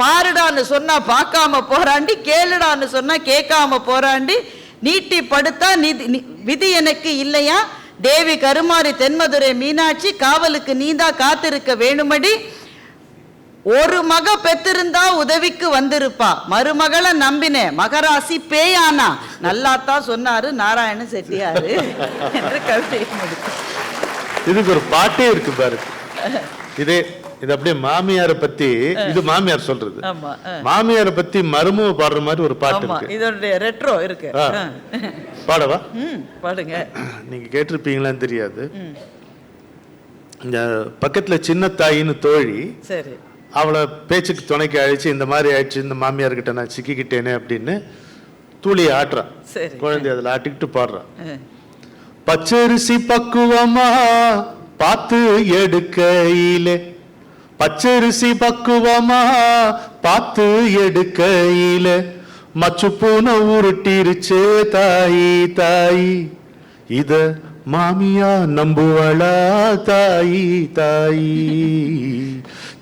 பாருடான்னு சொன்னா பார்க்காம போராண்டி, கேளுடான்னு சொன்னா கேட்காம போராண்டி, நீட்டி படுத்தா விதி எனக்கு இல்லையா, தேவி கருமாரி தென்மதுரை மீனாட்சி காவலுக்கு நீந்தா காத்திருக்க வேணுமடி, ஒரு மக பெத்திருந்தா உதவிக்கு வந்திருப்பா, மருமகளை நம்பினேன் மகராசி பேயானா, நல்லாத்தான் சொன்னாரு நாராயண செட்டியாரு என்று கவிதை முடித்து. இதுக்கு ஒரு பாட்டே இருக்கு பாரு. இது அப்படியே மாமியாரை பத்தி, இது மாமியார் சொல்றது, மாமியாரை பத்தி மருமக பாடுற மாதிரி ஒரு பாட்டு இருக்கு. இதோட ரெட்ரோ இருக்கு, பாடவா? பாடுங்க. நீங்க கேட்டிருப்பீங்களான்னு தெரியாது. இந்த பக்கத்துல சின்ன தாயின்னு தோழி, சரி, அவளை பேச்சுக்கு துணைக்கு அழிச்சு இந்த மாதிரி ஆயிடுச்சு, இந்த மாமியார்கிட்ட நான் சிக்கிக்கிட்டேனே அப்படின்னு தூளியை ஆட்டுறான். குழந்தை அதில் ஆட்டிக்கிட்டு பாடுறான். பச்சரிசி பக்குவமா பார்த்து எடுக்கையிலே, பச்சரிசி பக்குவமா பார்த்து எடுக்கையில, மச்சு பூனை உருட்டிருச்சே தாயி தாயி, இத மாமியா நம்புவளா தாயி தாயி,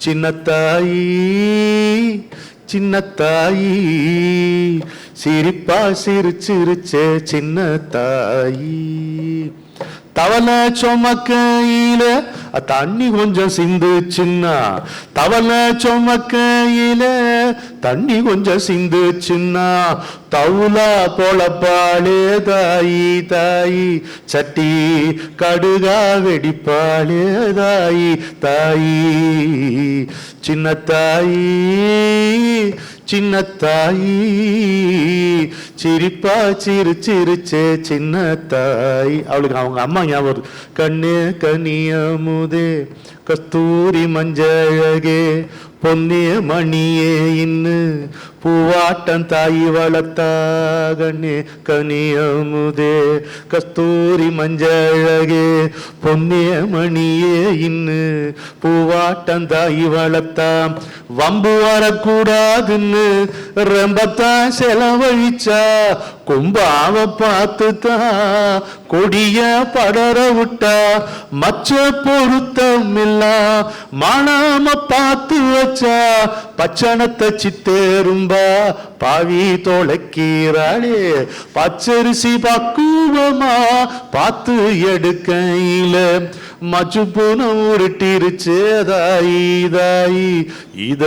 சின்னத்தாயி சின்னத்தாயி, சிரிப்பா சிரிச்சிருச்சே சின்னத்தாயி, தவளை சுமக்கையில தண்ணி கொஞ்சம் சிந்துச்சுன்னா, தவளை சுமக்கையில தண்ணி கொஞ்சம் சிந்துச்சுன்னா தவுலா பொழப்பாளே தாயி தாயி, சட்டி கடுகா வெடிப்பாளே தாயி தாயி, சின்ன தாயி சின்ன தாயி, சிரிப்பா சிரிச்சே சின்ன தாய். அவளுக்கு அவங்க அம்மா ஞாபகம். கண்ணே கனியமுதே கஸ்தூரி மஞ்சழகே பொன்னிய மணியே இன்னு பூவாட்டம் தாயி வளர்த்தா, கண்ணே கனியமுதே கஸ்தூரி மஞ்சழகே பொன்னிய மணியே இன்னு பூவாட்டம் தாயி வளர்த்தா, வம்பு வரக்கூடாதுன்னு ரொம்பத்தான் செலவழிச்சா, கும்பாவ பார்த்துதான் கொடிய படர விட்டா, மச்ச பொருத்தம் இல்ல மானாம பார்த்து வச்சா, பச்சனத்தை சித்தேரும்பா பாவி தொலைக்கிறாளே, பச்சரிசி பக்குவமா பார்த்து எடுக்கையில மச்சு பூனம் உருட்டிருச்சு தாயி தாயி, இத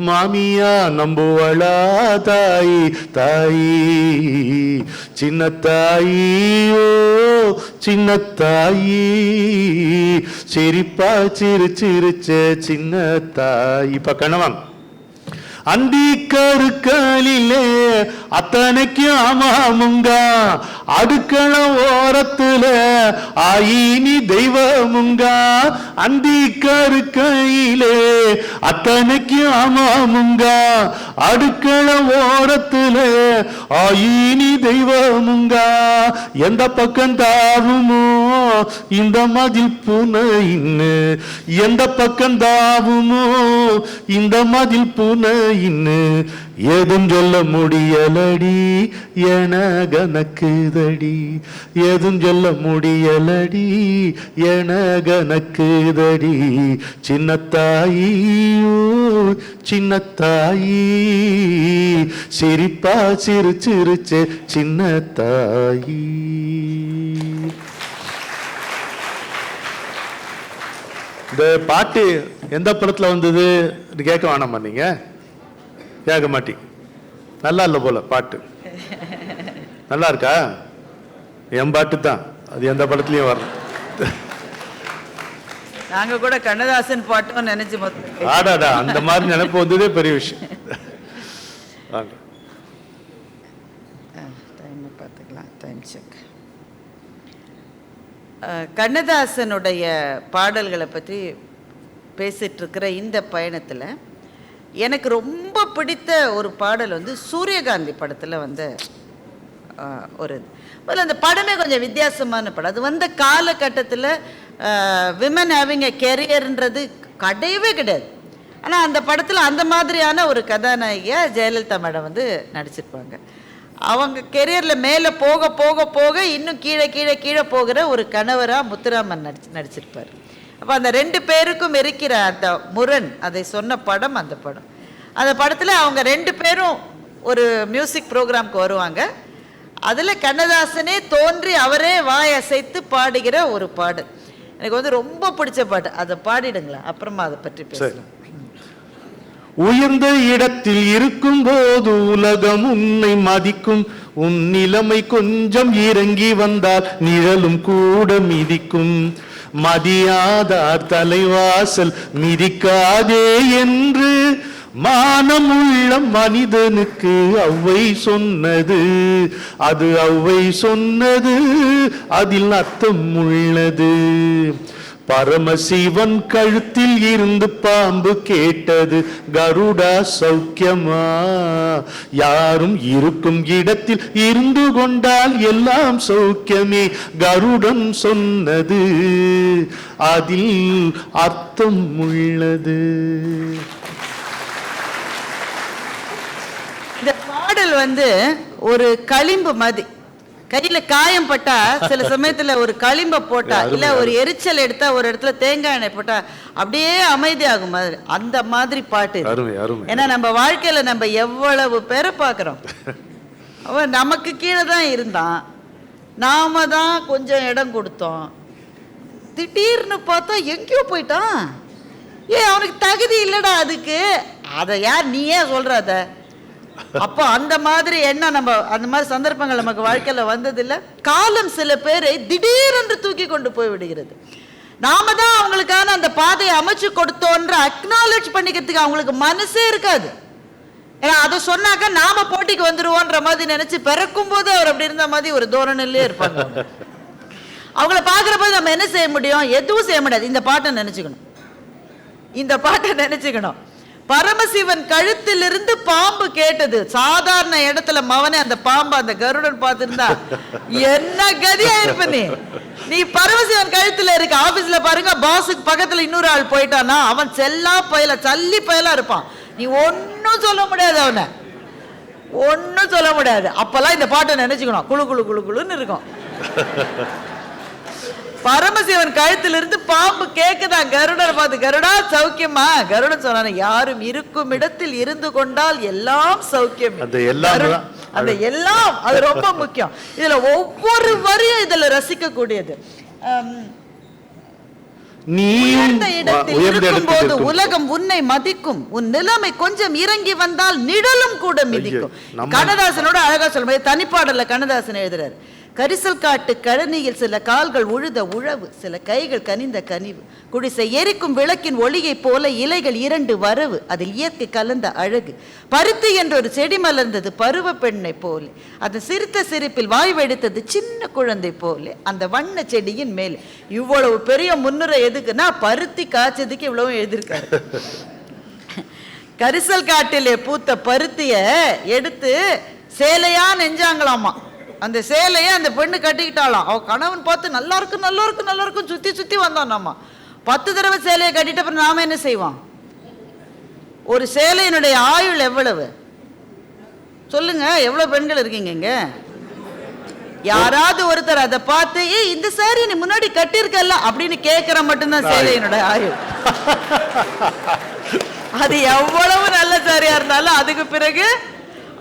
மாமியா நம்புவளா தாயி தாயி, சின்ன தாயோ சின்ன தாயி, சிரிப்பா சிரிச்சே சின்ன தாய். இப்ப கணவன் அந்தி கருக்களிலே அத்தனைக்கும் அமாமுங்க, அடுக்கள ஓரத்துல ஆயினி தெய்வமுங்க, அந்தி கருக்கையிலே அத்தனைக்கும் அமாமுங்க, அடுக்கள ஓரத்துல ஆயினி தெய்வமுங்க, எந்த பக்கம் தாவுமோ இந்த மதில் புனையின்னு, எந்த பக்கம் தாவுமோ இந்த மதில் புனை இன்னு, ஏதும் சொல்ல முடியலடி என கணக்குதடி, ஏதும் சொல்ல முடியலடி என கணக்குதடி, சின்னத்தாயோ சின்னத்தாயி, சிரிப்பா சிரிச்சே சின்னத்தாயி. இந்த பாட்டு எந்த படத்துல வந்தது கேட்க வேணாமா? நீங்க கேட்க மாட்டீங்க. நல்லா இல்லை போல பாட்டு. நல்லா இருக்கா? என் பாட்டு தான், அது எந்த படத்துலயும் வரல. நாங்க கூட கண்ணதாசன் பாட்டும் நினைச்சு ஆடாடா, அந்த மாதிரி நினைப்பு வந்ததே பெரிய விஷயம். வாங்க டைம் பார்த்துக்கலாம். Time check. கண்ணதாசனுடைய பாடல்களை பற்றி பேசிட்டு இருக்கிற இந்த பயணத்தில் எனக்கு ரொம்ப பிடித்த ஒரு பாடல் வந்து சூரியகாந்தி படத்தில் வந்து ஒரு முதல்ல அந்த படமே கொஞ்சம் வித்தியாசமான படம். அது வந்த காலகட்டத்தில் விமன் ஹேவிங் எ கெரியர்ன்றது கிடையவே கிடையாது. ஆனால் அந்த படத்தில் அந்த மாதிரியான ஒரு கதாநாயகியாக ஜெயலலிதா மேடம் வந்து நடிச்சிருப்பாங்க. அவங்க கெரியரில் மேலே போக போக போக இன்னும் கீழே கீழே கீழே போகிற ஒரு கணவராக முத்துராமன் நடிச்சிருப்பார். அப்போ அந்த ரெண்டு பேருக்கும் இருக்கிற அந்த முரண், அதை சொன்ன படம் அந்த படம். அந்த படத்தில் அவங்க ரெண்டு பேரும் ஒரு மியூசிக் ப்ரோக்ராம்க்கு வருவாங்க. அதில் கண்ணதாசனே தோன்றி அவரே வாய் அசைத்து பாடுகிற ஒரு பாடல் எனக்கு வந்து ரொம்ப பிடிச்ச பாட்டு. அதை பாடிடுங்களா, அப்புறமா அதை பற்றி பேசலாம். உயர்ந்த இடத்தில் இருக்கும் போது உலகம் உன்னை மதிக்கும், உன் நிலைமை கொஞ்சம் இறங்கி வந்தால் நிழலும் கூட மிதிக்கும், மதியாதார் தலைவாசல் மிதிக்காதே என்று மானம் உள்ள மனிதனுக்கு அவ்வை சொன்னது, அது அவ்வை சொன்னது, அதில் அர்த்தம் உள்ளது. பரமசிவன் கழுத்தில் இருந்து பாம்பு கேட்டது, கருடா சௌக்கியமா, யாரும் இருக்கும் இடத்தில் இருந்து கொண்டால் எல்லாம் சௌக்கியமே, கருடன் சொன்னது, அதில் அர்த்தம் உள்ளது. இந்த பாடல் வந்து ஒரு களிம்பு மாதிரி, கையில காயம் பட்டா சில சமயத்துல ஒரு களிம்ப போட்டா இல்ல ஒரு எரிச்சல் எடுத்தா ஒரு இடத்துல தேங்காய் எண்ணெய் போட்டா அப்படியே அமைதியாகும் மாதிரி, அந்த மாதிரி பாட்டு. ஏன்னா நம்ம வாழ்க்கையில நம்ம எவ்வளவு பேரை பார்க்கிறோம். அவன் நமக்கு கீழே தான் இருந்தான், நாம தான் கொஞ்சம் இடம் கொடுத்தோம், திடீர்னு பார்த்தா எங்கேயோ போயிட்டான். அவனுக்கு தகுதி இல்லடா அதுக்கு அதை யார் நீயே சொல்றாத? அப்போ அந்த மாதிரி என்ன நம்ம அந்த மாதிரி சந்தர்ப்பங்கள் நமக்கு வாழ்க்கையில வந்ததில்லை. காலம் சில பேரை திடீரென்று தூக்கி கொண்டு போய் விடுகிறது. நாம தான் அவங்களுக்கான அந்த பாதையை அமைச்சு கொடுத்தோன்ற அக்னாலேஜ் பண்ணிக்கிறதுக்கு அவங்களுக்கு மனசே இருக்காது. ஏன்னா அதை சொன்னாக்க நாம போட்டிக்கு வந்துருவோன்ற மாதிரி நினைச்சு பிறக்கும் போது அவர் அப்படி இருந்த மாதிரி ஒரு தோரணிலே இருப்பாங்க. அவங்கள பார்க்குற போது நம்ம என்ன செய்ய முடியும்? எதுவும் செய்ய முடியாது. இந்த பாட்டை நினைச்சுக்கணும், இந்த பாட்டை நினைச்சுக்கணும். பரமசிவன் கழுத்திலிருந்து பாம்பு கேட்டது. சாதாரண இடத்துல மவனே அந்த பாம்பு அந்த கருடன் பார்த்திருந்தா என்ன கதியா இருப்ப நீ பரமசிவன் கழுத்துல இருக்க. ஆபீஸ்ல பாருங்க, பாஸுக்கு பக்கத்துல இன்னொரு ஆள் போயிட்டானா அவன் செல்லா பயல சல்லி பயலா இருப்பான். நீ ஒன்னும் சொல்ல முடியாது, அவனை ஒன்னும் சொல்ல முடியாது. அப்பெல்லாம் இந்த பாட்டை நினைச்சுக்கணும், குழு குழு குழு குழுன்னு இருக்கும். பரமசிவன் கழுத்திலிருந்து பாம்பு கேக்குதான். கருடனை பார்த்து, கருடா சௌக்கியமா? கருடன் சொன்னான, யாரும் இருக்கும் இடத்தில் இருந்து கொண்டால் எல்லாம் சௌக்கியம். அந்த எல்லாம் அது ரொம்ப முக்கியம். இதுல ஒவ்வொரு வரியும் இதுல ரசிக்க கூடியது. உயர்ந்த இடத்தில் இருக்கும் போது உலகம் உன்னை மதிக்கும், உன் நிலைமை கொஞ்சம் இறங்கி வந்தால் நிழலும் கூட மிதிக்கும். கண்ணதாசனோட அழகா சொல்ல தனிப்பாடல்ல கண்ணதாசன் எழுதுறாரு, கரிசல் காட்டு கழனியில் சில கால்கள் உழுத உழவு, சில கைகள் கனிந்த கனிவு, குடிசை எரிக்கும் விளக்கின் ஒளியை போல இலைகள் இரண்டு வரவு, அதில் இயற்கை கலந்த அழகு, பருத்தி என்றொரு செடி மலர்ந்தது பருவ பெண்ணை போல, அது சிரித்த சிரிப்பில் வாய் வெடித்தது சின்ன குழந்தை போல, அந்த வண்ண செடியின் மேல். இவ்வளவு பெரிய முன்னுரை எதுக்குன்னா பருத்தி காய்ச்சதுக்கு இவ்வளவு எழுதியிருக்காரு. கரிசல் காட்டிலே பூத்த பருத்திய எடுத்து சேலையா நெஞ்சாங்களாமா. அந்த சேலையை அந்த பெண்ணு கட்டிக்கிட்டாலாம். அவ கணவன் பார்த்து நல்லா இருக்கு நல்லா இருக்கு நல்லா இருக்கும் சுத்தி சுத்தி வந்தான். நாம 10 தடவை சேலையை கட்டிட்ட அப்புறம் நாம என்ன செய்வோம்? ஒரு சேலையினுடைய ஆயுள் எவ்வளவு சொல்லுங்க? எவ்வளவு பெண்கள் இருக்கீங்க இங்க? யாராவது ஒருத்தர் அதை பார்த்து இந்த சேரி நீ முன்னாடி கட்டியிருக்கல அப்படின்னு கேட்கற மட்டும்தான் சேலையினுடைய ஆயுள். அது எவ்வளவு நல்ல சாரியா இருந்தாலும் அதுக்கு பிறகு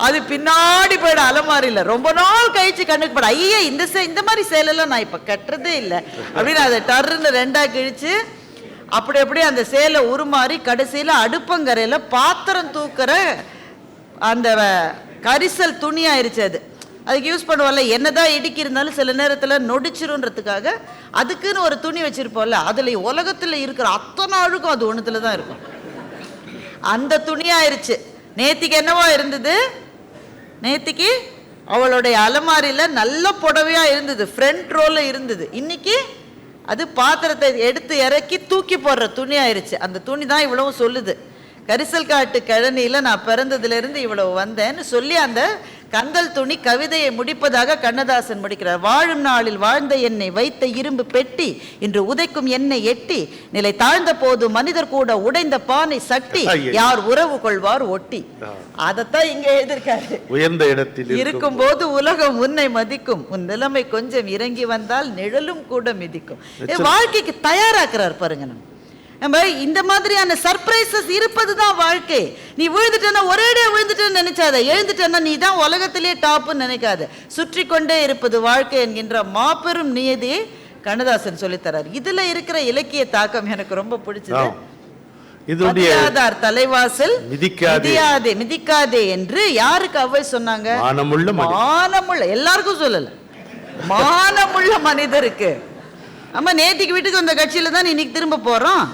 அது பின்னாடி போயிட அலமாரில ரொம்ப நாள் கழிச்சு கண்ணுக்கு பட, ஐயா இந்த மாதிரி சேலைலாம் நான் இப்ப கட்டுறதே இல்லை அப்படின்னு அதை டர்ன்னு 2ஆ கிழிச்சு அப்படி அப்படி அந்த சேலை உருமாறி கடைசியில அடுப்பங்கரையில பாத்திரம் தூக்குற அந்த கரிசல் துணி ஆயிடுச்சு. அதுக்கு யூஸ் பண்ணுவோம்ல, என்னதான் இடுக்கி இருந்தாலும் சில நேரத்துல நொடிச்சிருன்றதுக்காக அதுக்குன்னு ஒரு துணி வச்சிருப்போம்ல, அதுல உலகத்துல இருக்கிற அத்தனை அழுக்கும் அது ஒண்ணுத்துலதான் இருக்கும். அந்த துணி ஆயிடுச்சு. நேத்திக்கு என்னவா இருந்தது? நேத்திக்கு அவளுடைய அலமாரியில நல்ல புடவையா இருந்தது, ஃப்ரண்ட் ரோல இருந்தது. இன்னைக்கு அது பாத்திரத்தை எடுத்து இறக்கி தூக்கி போடுற துணி ஆயிருச்சு. அந்த துணி தான் இவ்வளவு சொல்லுது. கரிசல் காட்டு கழனியில நான் பிறந்ததுல இருந்து இவ்வளவு வந்தேன்னு சொல்லி அந்த கந்தல் துணி கவிதையை முடிப்பதாக கண்ணதாசன் முடிக்கிறார். வாழும் நாளில் வாழ்ந்த என்னை வைத்த இரும்பு பெட்டி இன்று உதைக்கும் என்னை எட்டி, நிலை தாழ்ந்த போது மனிதர் கூட உடைந்த பானை சட்டி, யார் உறவு கொள்வார் ஒட்டி. அதத்தான் இங்க எழுதியிருக்காரு. உயர்ந்த இடத்தில் இருக்கும் போது உலகம் உன்னை மதிக்கும், உன் நிலைமை கொஞ்சம் இறங்கி வந்தால் நிழலும் கூட மிதிக்கும். வாழ்க்கைக்கு தயாராக்குறார் பாருங்க. நம்ம இந்த மாதிரியான சர்ப்ரைசஸ் இருப்பதுதான் வாழ்க்கை. நீ விழுந்துட்டேன்னா ஒரேடியா விழுந்துட்டேன்னு நினைச்சாத, எழுந்துட்டேன்னா நீ தான் உலகத்திலேயே டாப்புன்னு நினைக்காத. சுற்றி கொண்டே இருப்பது வாழ்க்கை என்கின்ற மாபெரும் நியதியை கண்ணதாசன் சொல்லித்தரார். இதுல இருக்கிற இலக்கிய தாக்கம் எனக்கு ரொம்ப பிடிச்சது. தலைவாசல் மிதிக்காதே மிதிக்காதே என்று யாருக்கு அவ்வை சொன்னாங்க? மானமுள்ள, எல்லாருக்கும் சொல்லல, மானமுள்ள மனிதருக்கு. ஆமா, நேத்திக்கு வீட்டுக்கு வந்த கட்சியில தான் இன்னைக்கு திரும்ப போறோம்.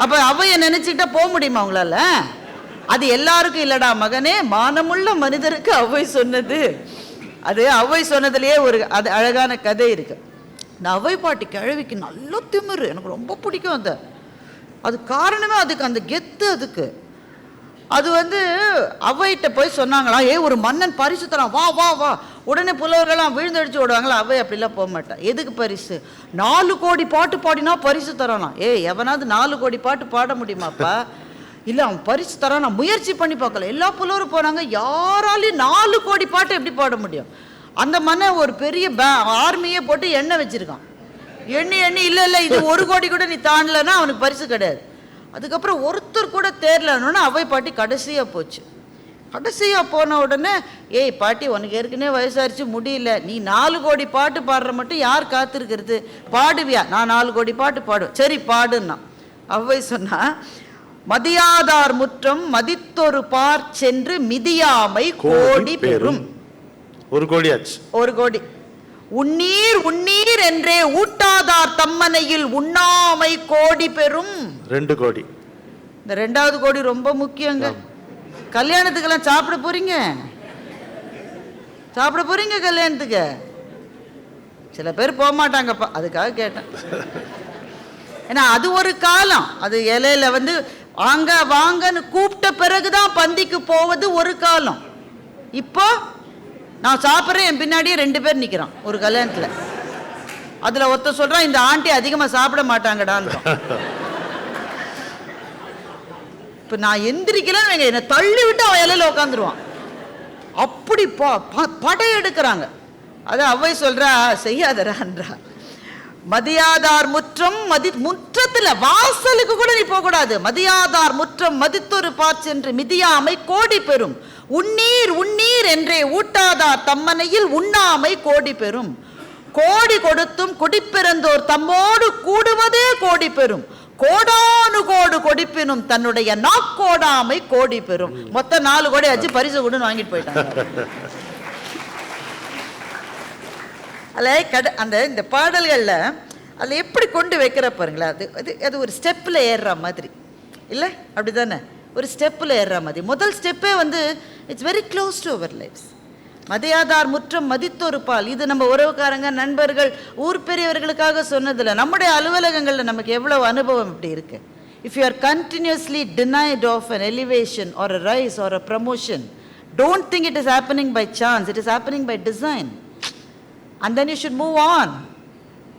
அப்ப அவைய நினைச்சுக்கிட்டா போக முடியுமா உங்களால? அது எல்லாருக்கும் இல்லடா மகனே, மானமுள்ள மனிதருக்கு அவை சொன்னது. அது அவை சொன்னதுலயே ஒரு அது அழகான கதை இருக்கு. இந்த அவை பாட்டி கிழவிக்கு நல்ல திமிரு, எனக்கு ரொம்ப பிடிக்கும். அது காரணமே அதுக்கு அந்த கெத்து. அதுக்கு அது அவைகிட்ட போய் சொன்னாங்களா, ஒரு மன்னன் பரிசு தரான், வா வா வா. உடனே புலவர்கள்லாம் விழுந்தடிச்சு ஓடுவாங்களா. அவை அப்படிலாம் போக மாட்டான். எதுக்கு பரிசு? 4 கோடி பாட்டு பாடினா பரிசு தரானாம். எவனாவது 4 கோடி பாட்டு பாட முடியுமாப்பா? இல்லை, அவன் பரிசு தரானா, முயற்சி பண்ணி பார்க்கல. எல்லா புலவரும் போனாங்க, யாராலையும் 4 கோடி பாட்டு எப்படி பாட முடியும்? அந்த மன்னன் ஒரு பெரிய ஆர்மியே போட்டு எண்ணெய் வச்சிருக்கான். எண்ணி இல்லை இது 1 கோடி கூட நீ தாண்டலன்னா அவனுக்கு பரிசு கிடையாது. அதுக்கப்புறம் ஒருத்தர் கூட தேரலன்னு அவை பாட்டி கடைசியா போச்சு. கடைசியா போன உடனே, பாட்டி உனக்கு ஏற்கனவே வயசாரிச்சு முடியல, நீ 4 கோடி பாட்டு பாடுற மட்டும் யார் காத்திருக்கிறது? பாடுவியா? நான் 4 கோடி பாட்டு பாடுவேன். சரி பாடுன்னா. அவை சொன்னா, மதியாதார் முற்றம் மதித்தொரு பார் சென்று மிதியாமை கோடி பெறும். 1 கோடி ஆச்சு. 1 கோடி. உன்னீர் உன்னீர் என்றே ஊட்டாதார் தம்மனையில் உண்ணாமை கோடி பெறும். 2 கோடி. இந்த 2வது கோடி ரொம்ப முக்கியங்க. கல்யாணத்துக்கெல்லாம் சாப்பிட போறீங்க, சாப்பிட போறீங்க கல்யாணத்துக்கு. சில பேர் போக மாட்டாங்கப்பா, அதுக்காக கேட்டேன். ஏன்னா அது ஒரு காலம். அது இலையில வந்து வாங்க வாங்கன்னு கூப்பிட்ட பிறகுதான் பந்திக்கு போவது ஒரு காலம். இப்போ நான் சாப்பிட்றேன், என் பின்னாடியே 2 பேர் நிற்கிறான் ஒரு கல்யாணத்தில். அதில் ஒருத்தர் சொல்கிறான், இந்த ஆண்டி அதிகமாக சாப்பிட மாட்டாங்கடான்னு. இப்போ நான் எந்திரிக்கலன்னு என்னை தள்ளி விட்டு அவன் இலையில உட்காந்துருவான். அப்படி படை எடுக்கிறாங்க. அது அவ்வை சொல்கிறா, செய்யாதரான்றா. மதியாதார் முற்றம் முற்றத்தில் வாசலுக்கு கூட நீ போகக்கூடாது. மதியாதார் முற்றம் மதித்தொரு பார் சென்று மிதியாமை கோடி பெறும். உன்னீர் உன்னீர் என்றே ஊட்டாதார் தம்மனையில் உண்ணாமை கோடி பெறும். கோடி கொடுத்தும் குடிப்பிறந்தோர் தம்மோடு கூடுவதே கோடி பெறும். கோடானு கோடு கொடிப்பினும் தன்னுடைய நாக்கோடாமை கோடி பெறும். மொத்தம் 4 கோடி ஆச்சு, பரிசு கொடுன்னு வாங்கிட்டு போயிட்டாங்க. அந்த இந்த பாடல்கள்ல அதுல எப்படி கொண்டு வைக்கிற பாருங்களா, அது ஒரு ஸ்டெப்ல ஏறுற மாதிரி இல்லை, அப்படிதானே? ஒரு ஸ்டெப்ல ஏறுற மாதிரி. முதல் ஸ்டெப்பே வந்து it's very close to our lifes. மதியாதார் முற்றம் மதித்தொரு பால். இது நம்ம உறவுக்காரங்க, நண்பர்கள், ஊர் பெரியவர்களுக்காக சொன்னதில்லை. நம்முடைய அலுவலகங்களில் நமக்கு எவ்வளவு அனுபவம் இப்படி இருக்கு. If you are continuously denied of an elevation or a rise or a promotion, don't think it is happening by chance. It is happening by design. And then you should move on.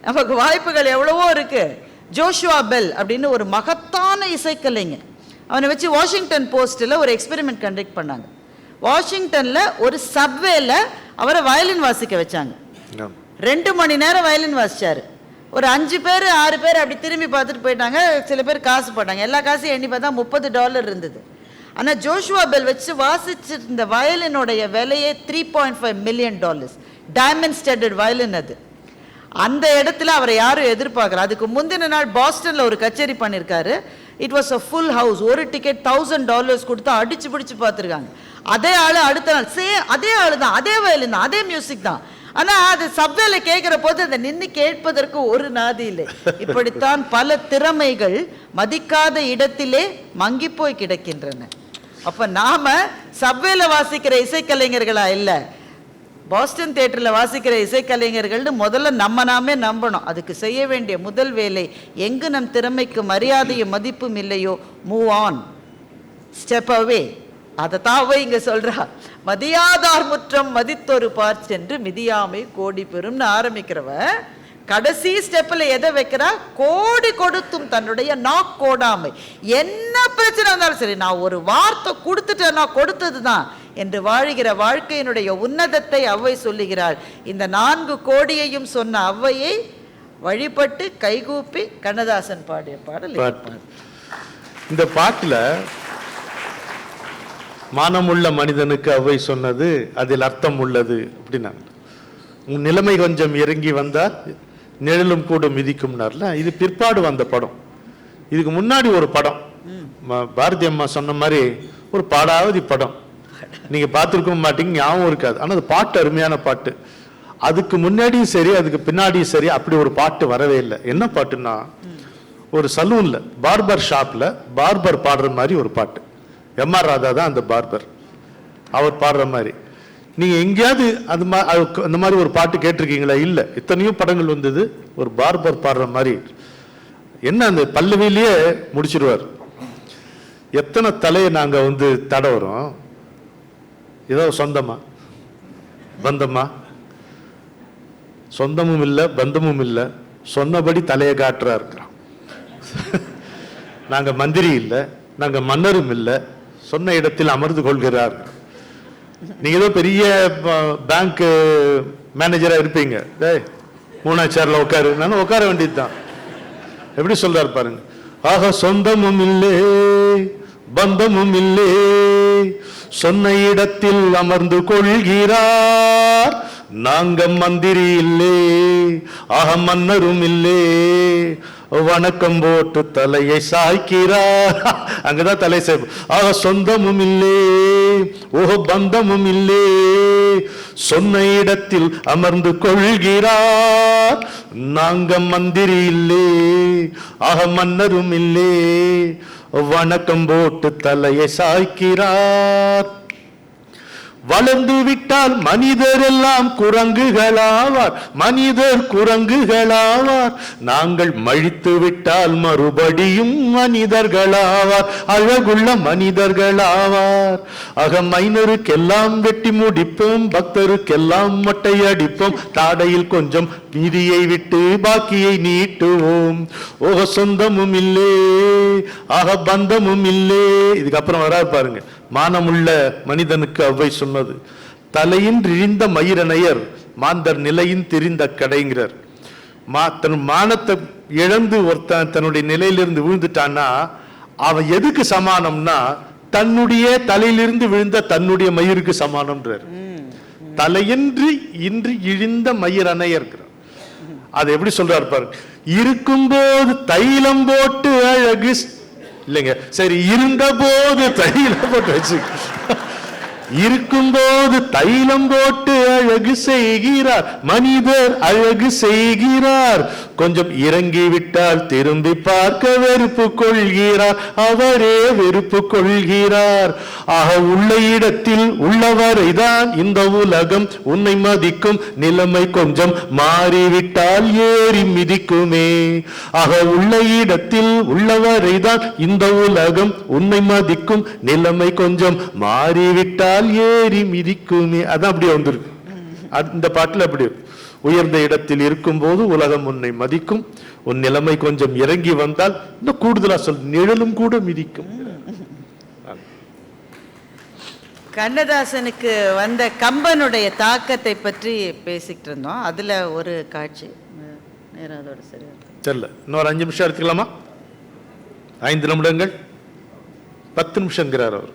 நமக்கு வாய்ப்புகள் எவ்வளவோ இருக்கு. Joshua bell அப்படின்னு ஒரு மகத்தான இசைக்கலைஞர், அவனை வச்சு வாஷிங்டன் போஸ்ட்டில் ஒரு எக்ஸ்பெரிமெண்ட் கண்டக்ட் பண்ணாங்க. வாஷிங்டனில் ஒரு சப்வேல அவரை வயலின் வாசிக்க வச்சாங்க. 2 மணி நேரம் வயலின் வாசிச்சார். ஒரு 5 பேர் 6 பேர் அப்படி திரும்பி பார்த்துட்டு போயிட்டாங்க. சில பேர் காசு போட்டாங்க. எல்லா காசையும் எண்ணி பார்த்தா $30 இருந்தது. ஆனால் ஜோஷுவா பெல் வச்சு வாசிச்சிருந்த வயலினுடைய விலையே $3.5 million. டைமண்ட் ஸ்டட்டட் வயலின் அது. அந்த இடத்துல அவரை யாரும் எதிர்பார்க்கல. அதுக்கு முந்தின நாள் பாஸ்டன்ல ஒரு கச்சேரி பண்ணியிருக்காரு. It was a full house. ஒரு டிக்கெட் $1000 கொடுத்து அடிச்சு பிடிச்சு பார்த்துருக்காங்க. அதே ஆளு அடுத்த நாள் அதே ஆளு தான், அதே வயலின் தான், அதே மியூசிக் தான். ஆனா அது சப்வேல கேட்கிற போது அதை நின்று கேட்பதற்கு ஒரு நாதி இல்லை. இப்படித்தான் பல திறமைகள் மதிக்காத இடத்திலே மங்கி போய் கிடக்கின்றன. அப்ப நாம சப்வேல வாசிக்கிற இசைக்கலைஞர்களா இல்லை, பாஸ்டன் தியேட்டரில் வாசிக்கிற இசைக்கலைஞர்கள்னு முதல்ல நாமே நம்பணும். அதுக்கு செய்ய வேண்டிய முதல் வேலை, எங்கு நம் திறமைக்கு மரியாதையும் மதிப்பும் இல்லையோ, மூவ் ஆன், ஸ்டெப் அவே. அதை தாவே இங்க சொல்றா. மதியாதார் முற்றம் மதித்தொரு பார் சென்று மிதியாமை கோடி பெறும்னு ஆரம்பிக்கிறவ கடைசி ஸ்டெப்ல எதை வைக்கிறா? கோடி கொடுத்தும் தன்னுடைய நாக்கோடாமை. என்ன பிரச்சனை இருந்தாலும் சரி, நான் ஒரு வார்த்தை கொடுத்துட்டேன், நான் கொடுத்தது தான் என்று வாழ்கிற வாழ்க்கையினுடைய உன்னதத்தை அவ்வை சொல்லுகிறாள். இந்த 4 கோடியையும் சொன்ன அவ்வையை வழிபட்டு கைகூப்பி கண்ணதாசன் பாடிய பாடல். இந்த பாட்டுல மானமுள்ள மனிதனுக்கு அவ்வை சொன்னது அதில் அர்த்தம் உள்ளது அப்படின்னா, உன் நிலைமை கொஞ்சம் இறங்கி வந்தா நிழலும் கூட மிதிக்கும்னார்ல. இது பிற்பாடு வந்த படம். இதுக்கு முன்னாடி ஒரு படம், பாரதி அம்மா சொன்ன மாதிரி ஒரு பாடாவதி படம், நீங்க பார்த்துருக்க மாட்டீங்க, ஞாபகம் இருக்காது. ஆனால் அது பாட்டு அருமையான பாட்டு. அதுக்கு முன்னாடியும் சரி அதுக்கு பின்னாடியும் சரி அப்படி ஒரு பாட்டு வரவே இல்லை. என்ன பாட்டுன்னா, ஒரு சலூன்ல பார்பர் ஷாப்ல பார்பர் பாடுற மாதிரி ஒரு பாட்டு. எம்.ஆர். ராதா தான் அந்த பார்பர், அவர் பாடுற மாதிரி. நீங்க எங்கேயாவது அந்த மாதிரி ஒரு பாட்டு கேட்டிருக்கீங்களா? இல்லை. எத்தனையோ படங்கள் வந்தது, ஒரு பார்பர் பாடுற மாதிரி. என்ன அந்த பல்லவிலேயே முடிச்சிருவார். எத்தனை தலையை நாங்க தடவுறோம், ஏதோ சொந்தமா பந்தமா, சொந்தமும் இல்லை பந்தமும் இல்லை, சொன்னபடி தலையை காட்டுறா இருக்கிறோம். நாங்க மந்திரி இல்லை, நாங்க மன்னரும் இல்லை, சொன்ன இடத்தில் அமர்ந்து கொள்கிறார். நீங்க ஏதோ பெரிய பேங்க் மேனேஜரா இருப்பீங்க, 3ஆம் சேர்ல உட்காரு, நானும் உட்கார வேண்டியதுதான். எப்படி சொல்றாரு பாருங்க. ஆக சொந்தமும் இல்லை பந்தமும் இல்லை, சொன்ன இடத்தில் அமர்ந்து கொள்கிறார், நாங்க மந்திரி இல்லே, மன்னரும் இல்லே, வணக்கம் போட்டு தலையை சாய்க்கிறார். அங்கதான் தலை சாய். சொந்தமும் இல்லே, பந்தமும் இல்லே, சொன்ன இடத்தில் அமர்ந்து கொள்கிறார். நாங்க மந்திரி இல்லே, மன்னரும் இல்லே, வணக்கம் போட்டு தலையை சாய்க்கிறார். வளர்ந்து விட்டால் மனிதர் எல்லாம் குரங்குகளாவார், மனிதர் குரங்குகளாவார். நாங்கள் மழித்து விட்டால் மறுபடியும் மனிதர்களாவார், அழகுள்ள மனிதர்களாவார். மைனருக்கெல்லாம் வெட்டி முடிப்போம், பக்தருக்கெல்லாம் மொட்டை அடிப்போம், தாடையில் கொஞ்சம் மீதியை விட்டு பாக்கியை நீட்டுவோம். சொந்தமும் இல்லே, பந்தமும் இல்லே. இதுக்கப்புறம் வராது பாருங்க. மானமுள்ள மனிதனுக்கு அவ்வை சொன்னது, தலையின் இழிந்த மயிரணையர் மாந்தர் நிலையின் திரிந்த கடைங்கிறார். தன் மானத்தை இழந்து ஒருத்தன் தன்னுடைய நிலையிலிருந்து விழுந்துட்டான்னா அவன் எதுக்கு சமானம்னா தன்னுடைய தலையிலிருந்து விழுந்த தன்னுடைய மயிருக்கு சமானம்ன்றார். தலையின்றி இன்று இழிந்த மயிரணையர். அது எப்படி சொல்றாரு பாருங்க. இருக்கும்போது தைலம் போட்டு அழகு இல்லைங்க, சரி இருந்த போது தைலம் போட்டு வச்சு, இருக்கும்போது தைலம் போட்டு அழகு செய்கிறார் மனிதர், அழகு செய்கிறார். கொஞ்சம் இறங்கி விட்டால் திரும்பி பார்க்க வெறுப்பு கொள்கிறார், அவரே வெறுப்பு கொள்கிறார். உள்ள இடத்தில் உள்ளவரைதான் இந்த உலகம் உன்னை மதிக்கும், நிலைமை கொஞ்சம் மாறிவிட்டால் ஏறி மிதிக்குமே. உள்ள இடத்தில் உள்ளவரைதான் இந்த உலகம் உன்னை மதிக்கும், நிலைமை கொஞ்சம் மாறிவிட்டால் ஏறி மிதிக்குமே. அதான் அப்படியே வந்திருக்கு இந்த பாட்டுல. அப்படி உயர்ந்த இடத்தில் இருக்கும் போது உலகம் உன்னை மதிக்கும், உன் நிலைமை கொஞ்சம் இறங்கி வந்தால் இன்னும் கூடுதலா சொல், நிழலும் கூட மிதிக்கும். கண்ணதாசனுக்கு வந்த கம்பனுடைய தாக்கத்தை பற்றி பேசிக்கிட்டு இருந்தோம். அதுல ஒரு காட்சி நேரம் அதோட சரியா தெரியல. இன்னொரு 5 நிமிஷம் எடுத்துக்கலாமா? 5 நிமிடங்கள் 10 நிமிஷங்கிறார் அவர்.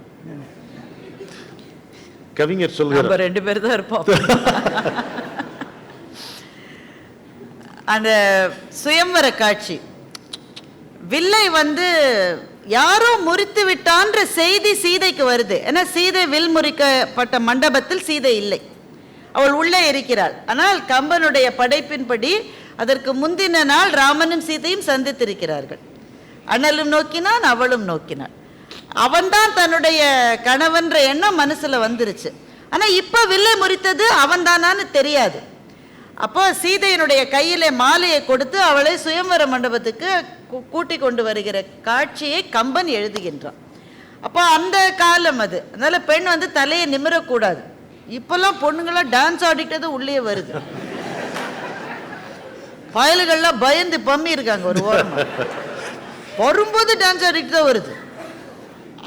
கவிஞர் சொல்கிறார் 2 பேர் தான் இருப்போம். அந்த சுயம்வர காட்சி, வில்லை யாரோ முறித்து விட்டான்ற செய்தி சீதைக்கு வருது. ஏன்னா சீதை வில் முறிக்கப்பட்ட மண்டபத்தில் சீதை இல்லை, அவள் உள்ளே இருக்கிறாள். ஆனால் கம்பனுடைய படைப்பின்படி அதற்கு முந்தின நாள் ராமனும் சீதையும் சந்தித்திருக்கிறார்கள். அண்ணலும் நோக்கினான், அவளும் நோக்கினாள். அவன்தான் தன்னுடைய கணவன்ற எண்ணம் மனசுல வந்துருச்சு. ஆனா இப்ப வில்லை முறித்தது அவன் தானான்னு தெரியாது. அப்போ சீதையினுடைய கையிலே மாலையை கொடுத்து அவளை சுயம்வர மண்டபத்துக்கு கூட்டி கொண்டு வருகிற காட்சியை கம்பன் எழுதுகின்றான். அப்போ அந்த காலம் அது. அதனால பெண் தலையை நிமிரக்கூடாது. இப்பெல்லாம் பொண்ணுங்களாம் டான்ஸ் ஆடிட்டது உள்ளே வருது. பயல்கள்லாம் பயந்து பம்மி இருக்காங்க ஒரு ஓரமா, வரும்போது டான்ஸ் ஆடிட்டு தான் வருது.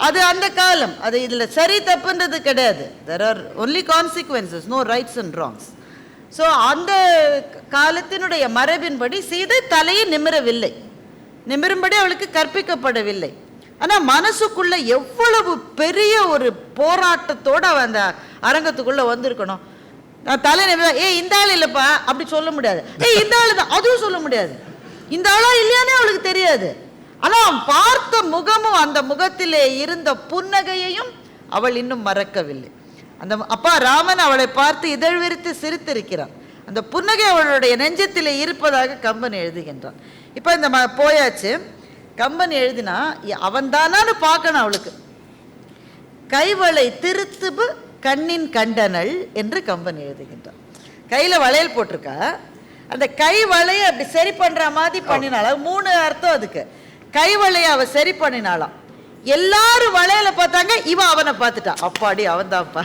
அது அந்த காலம். அது இதுல சரி தப்புன்றது கிடையாது. there are only consequences, no rights and wrongs. So அந்த காலத்தினுடைய மரபின்படி சீதை தலையை நிமிரவில்லை, நிமிரும்படி அவளுக்கு கற்பிக்கப்படவில்லை. ஆனால் மனசுக்குள்ள எவ்வளவு பெரிய ஒரு போராட்டத்தோடு அவன் அந்த அரங்கத்துக்குள்ள வந்திருக்கணும். நான் தலை நிமிர, இந்த ஆள் இல்லைப்பா அப்படி சொல்ல முடியாது, இந்த ஆள் தான் அதுவும் சொல்ல முடியாது, இந்த ஆளா இல்லையானே அவளுக்கு தெரியாது. ஆனால் அவன் பார்த்த முகமும் அந்த முகத்திலே இருந்த புன்னகையையும் அவள் இன்னும் மறக்கவில்லை. அந்த அப்பா ராமன் அவளை பார்த்து இதழ் விரித்து சிரித்திருக்கிறான். அந்த புன்னகை அவளுடைய நெஞ்சத்திலே இருப்பதாக கம்பன் எழுதுகின்றான். இப்போ இந்த போயாச்சு, கம்பன் எழுதினா அவன் தானான்னு பார்க்கணும் அவளுக்கு. கைவளை திருத்துபு கண்ணின் கண்டனள் என்று கம்பன் எழுதுகின்றான். கையில் வளையல் போட்டிருக்கா, அந்த கை வளையை அப்படி சரி பண்ற மாதிரி பண்ணினாலும் 3 அர்த்தம் அதுக்கு. கைவளையை அவ சரி பண்ணினாலாம். எல்லாரும் வளையல பார்த்தாங்க, இவன் அவனை பார்த்துட்டான், அப்பாடி அவன் தான்ப்பா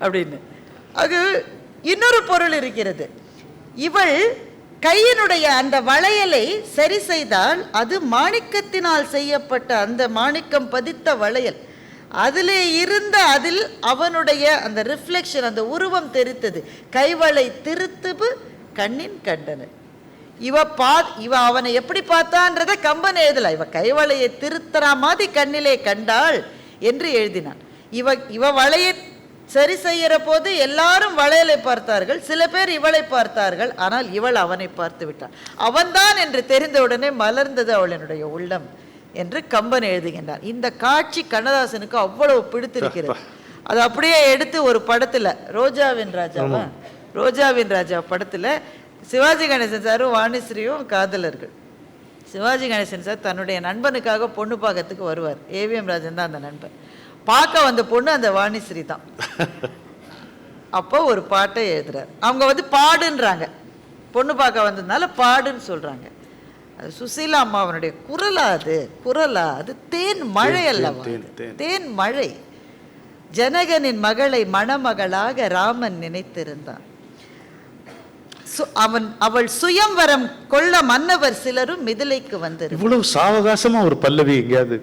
அப்படின்னு. அது இன்னொரு பொருள் இருக்கிறது. இவள் கையினுடைய அந்த வளையலை சரி செய்தால் அது மாணிக்கத்தினால் செய்யப்பட்ட அந்த மாணிக்கம் பதித்த வளையல். அதில் இருந்த அதில் அவனுடைய அந்த ரிஃப்ளெக்ஷன், அந்த உருவம் தெரித்தது. கைவளை திருத்துபு கண்ணின் கண்டனள். இவ அவனை எப்படி பார்த்தான்றதை கம்பன் எழுதல. இவ கைவளையை திருத்தரா மாதிரி கண்ணிலே கண்டாள் என்று எழுதினான். இவ வளையை சரி செய்யற போது எல்லாரும் வளையலை பார்த்தார்கள், சில பேர் இவளை பார்த்தார்கள், ஆனால் இவள் அவனை பார்த்து விட்டாள். அவன்தான் என்று தெரிந்தவுடனே மலர்ந்தது அவளினுடைய உள்ளம் என்று கம்பன் எழுதுகின்றான். இந்த காட்சி கண்ணதாசனுக்கு அவ்வளவு பிடித்திருக்கிறது. அது அப்படியே எடுத்து ஒரு படத்துல ரோஜாவின் ராஜா படத்துல சிவாஜி கணேசன் சாரும் வாணிஸ்ரீயும் காதலர்கள். சிவாஜி கணேசன் சார் தன்னுடைய நண்பனுக்காக பொண்ணு பார்க்கறதுக்கு வருவார். ஏவிஎம் ராஜன் தான் அந்த நண்பன். பார்க்க வந்த பொண்ணு அந்த வாணிஸ்ரீ தான். அப்போ ஒரு பாட்டை எழுதுறார். அவங்க பாடுன்றாங்க, பொண்ணு பார்க்க வந்ததுனால பாடுன்னு சொல்றாங்க. அது சுசீலா அம்மா அவனுடைய குரலா அது தேன் மழை அல்லவா, தேன் மழை. ஜனகனின் மகளை மணமகளாக ராமன் நினைத்திருந்தான். அவள் சுயம்வரம் கொள்ள மன்னவர் சிலரும் மிதிலைக்கு வந்தது. இவ்வளவு சாவகாசமா ஒரு பல்லவி எங்கேயாவது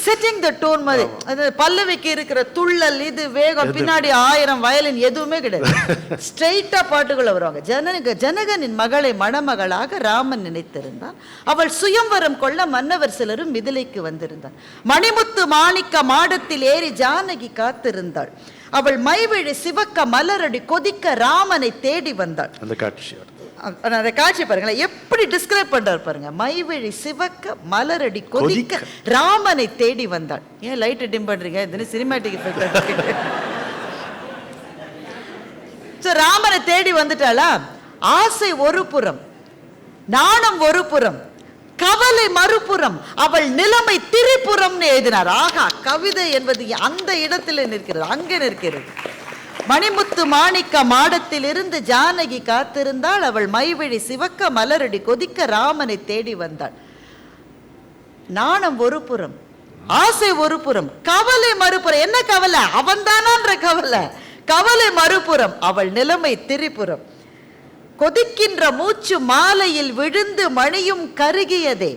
செட்டிங் த டோன் மாதிரி. அது பல்லவிக்கு இருக்கிற துள்ளல், இது வேகம், பின்னாடி 1000 வயலின் எதுவுமே கிடையாது. ஸ்ட்ரெயிட்டா பாட்டுக்குள்ள வருவாங்க. ஜனகனின் மகளை மணமகளாக ராமன் நினைத்திருந்தான். அவள் சுயம்வரம் கொள்ள மன்னவர் சிலரும் மிதிலைக்கு வந்திருந்தான். மணிமுத்து மாணிக்க மாடத்தில் ஏறி ஜானகி காத்திருந்தாள். அவள் மைவிழி சிவக்க மலரடி கொதிக்க ராமனை தேடி வந்தாள். அந்த காட்சி பாருங்களேன், எப்படி டிஸ்கிரைப் பண்றாரு பாருங்க. மைவிழி சிவக்க மலரடி கொதிக்க ராமனை தேடி வந்தாள். ஏன் லைட் டிம் பண்றீங்க? இது சினிமாட்டிக் எஃபெக்ட். ராமனை தேடி வந்துட்டாளா? ஆசை ஒரு புறம், நாணம் ஒரு புறம், கவலை மறுபுறம், அவள் நிலைமை திரிபுறம் எழுதினார். ஆகா, கவிதை என்பது அந்த இடத்தில் நிற்கிறது, அங்கே நிற்கிறது. மணிமுத்து மாணிக்க மாடத்தில் இருந்து ஜானகி காத்திருந்தாள். அவள் மைவிழி சிவக்க மலரடி கொதிக்க ராமனை தேடி வந்தாள். நாணம் ஒரு புறம், ஆசை ஒரு புறம், கவலை மறுபுறம். என்ன கவலை? அவன் தானான்ற கவலை. கவலை மறுபுறம், அவள் நிலைமை திரிபுறம். கொதிக்கின்ற மூச்சு மாலையில் விழுந்து மணியும் கருகியதே.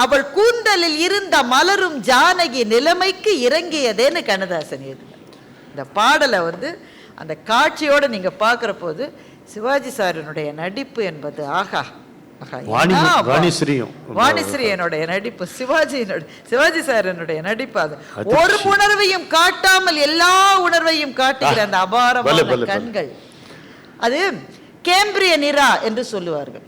அவள் கூந்தலில் இருந்த மலரும் ஜானகி நிலைமைக்கு இறங்கியதேன்னு கண்ணதாசன் எழுதினார். இந்த பாடலை அந்த காட்சியோட நீங்க பார்க்கிற போது சிவாஜி சாரனுடைய நடிப்பு என்பது ஆகா. வாணிஸ்ரீயனுடைய நடிப்பு, சிவாஜி சாரனுடைய நடிப்பு, அது ஒரு உணர்வையும் காட்டாமல் எல்லா உணர்வையும் காட்டுகிற அந்த அபாரமான கண்கள். அது கேம்பிரிய நிரா என்று சொல்லுவார்கள்.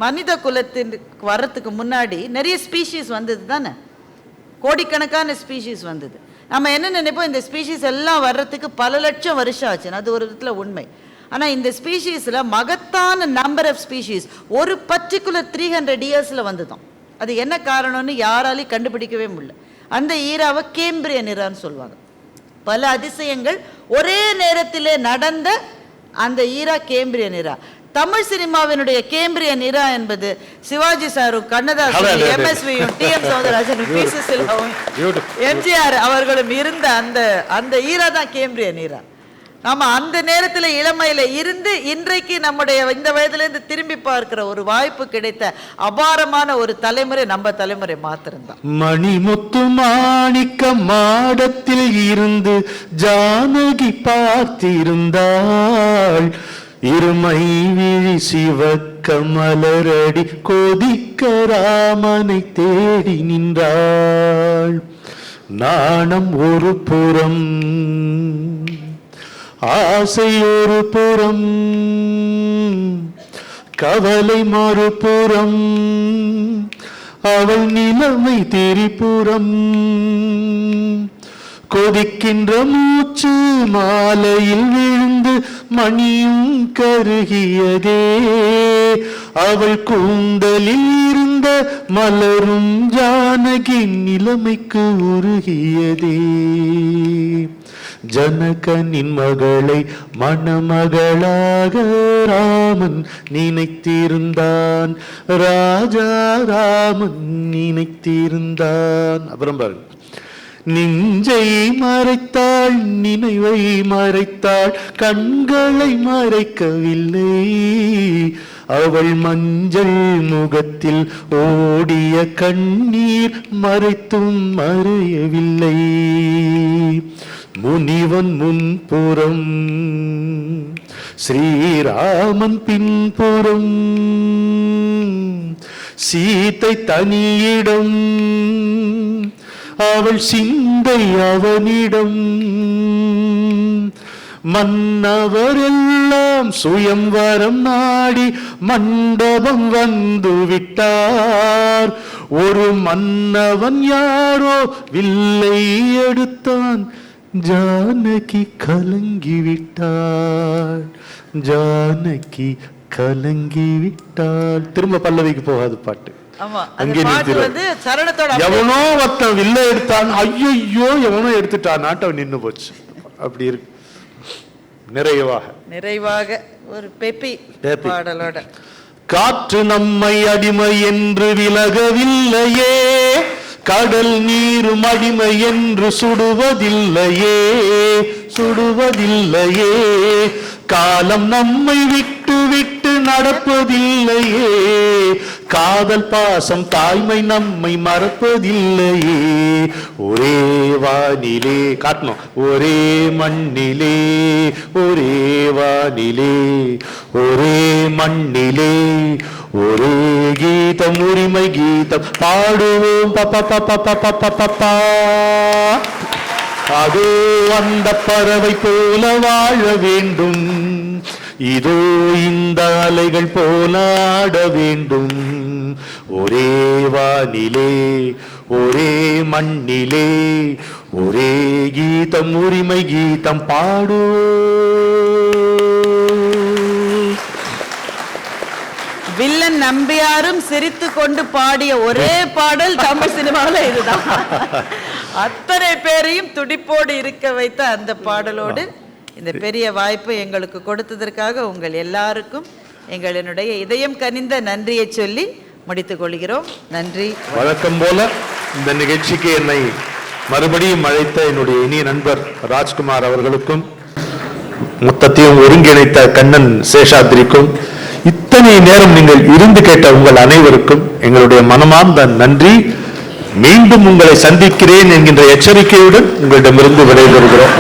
மனித குலத்தின் வர்றதுக்கு முன்னாடி நிறைய ஸ்பீஷீஸ் வந்தது தானே, கோடிக்கணக்கான ஸ்பீஷீஸ் வந்தது. நம்ம என்ன நினைப்போம், இந்த ஸ்பீஷீஸ் எல்லாம் வர்றதுக்கு பல லட்சம் வருஷம் ஆச்சுன்னு. அது ஒரு விதத்தில் உண்மை. ஆனால் இந்த ஸ்பீஷீஸில் மகத்தான நம்பர் ஆஃப் ஸ்பீஷீஸ் ஒரு பர்டிகுலர் 300 இயர்ஸில் வந்துதான். அது என்ன காரணம்னு யாராலையும் கண்டுபிடிக்கவே முடியல. அந்த ஈராவை கேம்பிரிய நிரான்னு சொல்லுவாங்க. பல அதிசயங்கள் ஒரே நேரத்திலே நடந்த அந்த ஈரா கேம்பிரிய நிரா. தமிழ் சினிமாவினுடைய கேம்பிரிய நிரா என்பது சிவாஜி சாரும் கண்ணதாசன் எம்எஸ்வியும் டிஎம் சௌந்தரராஜனும் பி.சி. சில்வாவும் எம்ஜிஆர் அவர்களும் இருந்த அந்த ஈரா தான் கேம்பிரிய நிரா. நாம அந்த நேரத்தில் இளமையில இருந்து இன்றைக்கு நம்முடைய இந்த வயதிலிருந்து திரும்பி பார்க்கிற ஒரு வாய்ப்பு கிடைத்த அபாரமான ஒரு தலைமுறை நம்ம தலைமுறை மாத்திருந்தான். மணிமுத்து மாணிக்க மாடத்தில் இருந்து ஜானகி பார்த்திருந்தாள். இருமை விழி சிவக்க மலரடி கொதிக்க ராமனை தேடி நின்றாள். நாணம் ஒரு புறம், ஆசை ஒரு புறம், கவலை மறுபுறம், அவள் நிலைமை திரிபுறம். கொதிக்கின்ற மூச்சு மாலையில் விழுந்து மணியும் கருகியதே. அவள் கூந்தலில் இருந்த மலரும் ஜானகி நிலைமைக்கு உருகியதே. ஜனகனின் மகளை மணமகளாக ராமன் நினைத்திருந்தான். ராஜா ராமன் நினைத்திருந்தான். அப்புறம் பாருங்க, நெஞ்சை மறைத்தாள், நினைவை மறைத்தாள், கண்களை மறைக்கவில்லை. அவள் மஞ்சள் முகத்தில் ஓடிய கண்ணீர் மறைத்தும் மறையவில்லை. முனிவன் முன்புறம், ஸ்ரீராமன் பின்புறம், சீத்தை தனியிடம், அவள் சிந்தை அவனிடம். மன்னவரெல்லாம் சுயம்வரம் நாடி மண்டபம் வந்து விட்டார். ஒரு மன்னவன் யாரோ வில்லை எடுத்தான், ஜானகி கலங்கி விட்டாள், ஜானகி கலங்கி விட்டாள். திரும்ப பல்லவிக்கு போகாது பாட்டு. ஆமா, அந்த அங்கே பாட்டு வந்து சரணத்தோட எவனோ ஒருத்தன் வில்ல எடுத்தான், ஐயோ எவனோ எடுத்துட்டான், நாட்டம் நின்னு போச்சு. அப்படி இருக்கு. நிறைவாக ஒரு பெப்பி பாடலோட. காற்று நம்மை அடிமை என்று விலகவில்லையே, கடல் நீரும் அடிமை என்று சுடுவதில்லையே, சுடுவதில்லையே. காலம் நம்மை விட்டு விட்டு நடப்பதில்லையே, காதல் பாசம் தாய்மை நம்மை மறப்பதில்லையே. ஒரே வானிலே காட்டணும், ஒரே மண்ணிலே, ஒரே வானிலே, ஒரே மண்ணிலே, ஒரே கீதம், உரிமை கீதம் பாடுவோம். பப்பா அதோ அந்த பறவை போல வாழ வேண்டும், இதோ இந்த அலைகள் போல ஆட வேண்டும். ஒரே வானிலே, ஒரே மண்ணிலே, ஒரே கீதம், உரிமை கீதம் பாடு. வில்லன் நம்பியாரும் சிரித்து கொண்டு பாடிய ஒரே பாடல் தமிழ் சினிமாவில் இதுதான். அத்தனை பேரையும் துடிப்போடு இருக்க வைத்த அந்த பாடலோடு இந்த பெரிய வாய்ப்பு எங்களுக்கு கொடுத்ததற்காக உங்கள் எல்லாருக்கும் எங்களுடைய இதயம் கனிந்த நன்றியை சொல்லி முடித்துக் கொள்கிறோம். நன்றி. வழக்கம் போல இந்த நிகழ்ச்சிக்கு என்னை மறுபடியும் அழைத்த என்னுடைய இனிய நண்பர் ராஜ்குமார் அவர்களுக்கும், மொத்தத்தையும் ஒருங்கிணைத்த கண்ணன் சேஷாத்ரிக்கும், இத்தனை நேரம் நீங்கள் இருந்து கேட்ட உங்கள் அனைவருக்கும் எங்களுடைய மனமார்ந்த நன்றி. மீண்டும் உங்களை சந்திக்கிறேன் என்கின்ற எச்சரிக்கையுடன் உங்களிடமிருந்து விடைபெறுகிறோம்.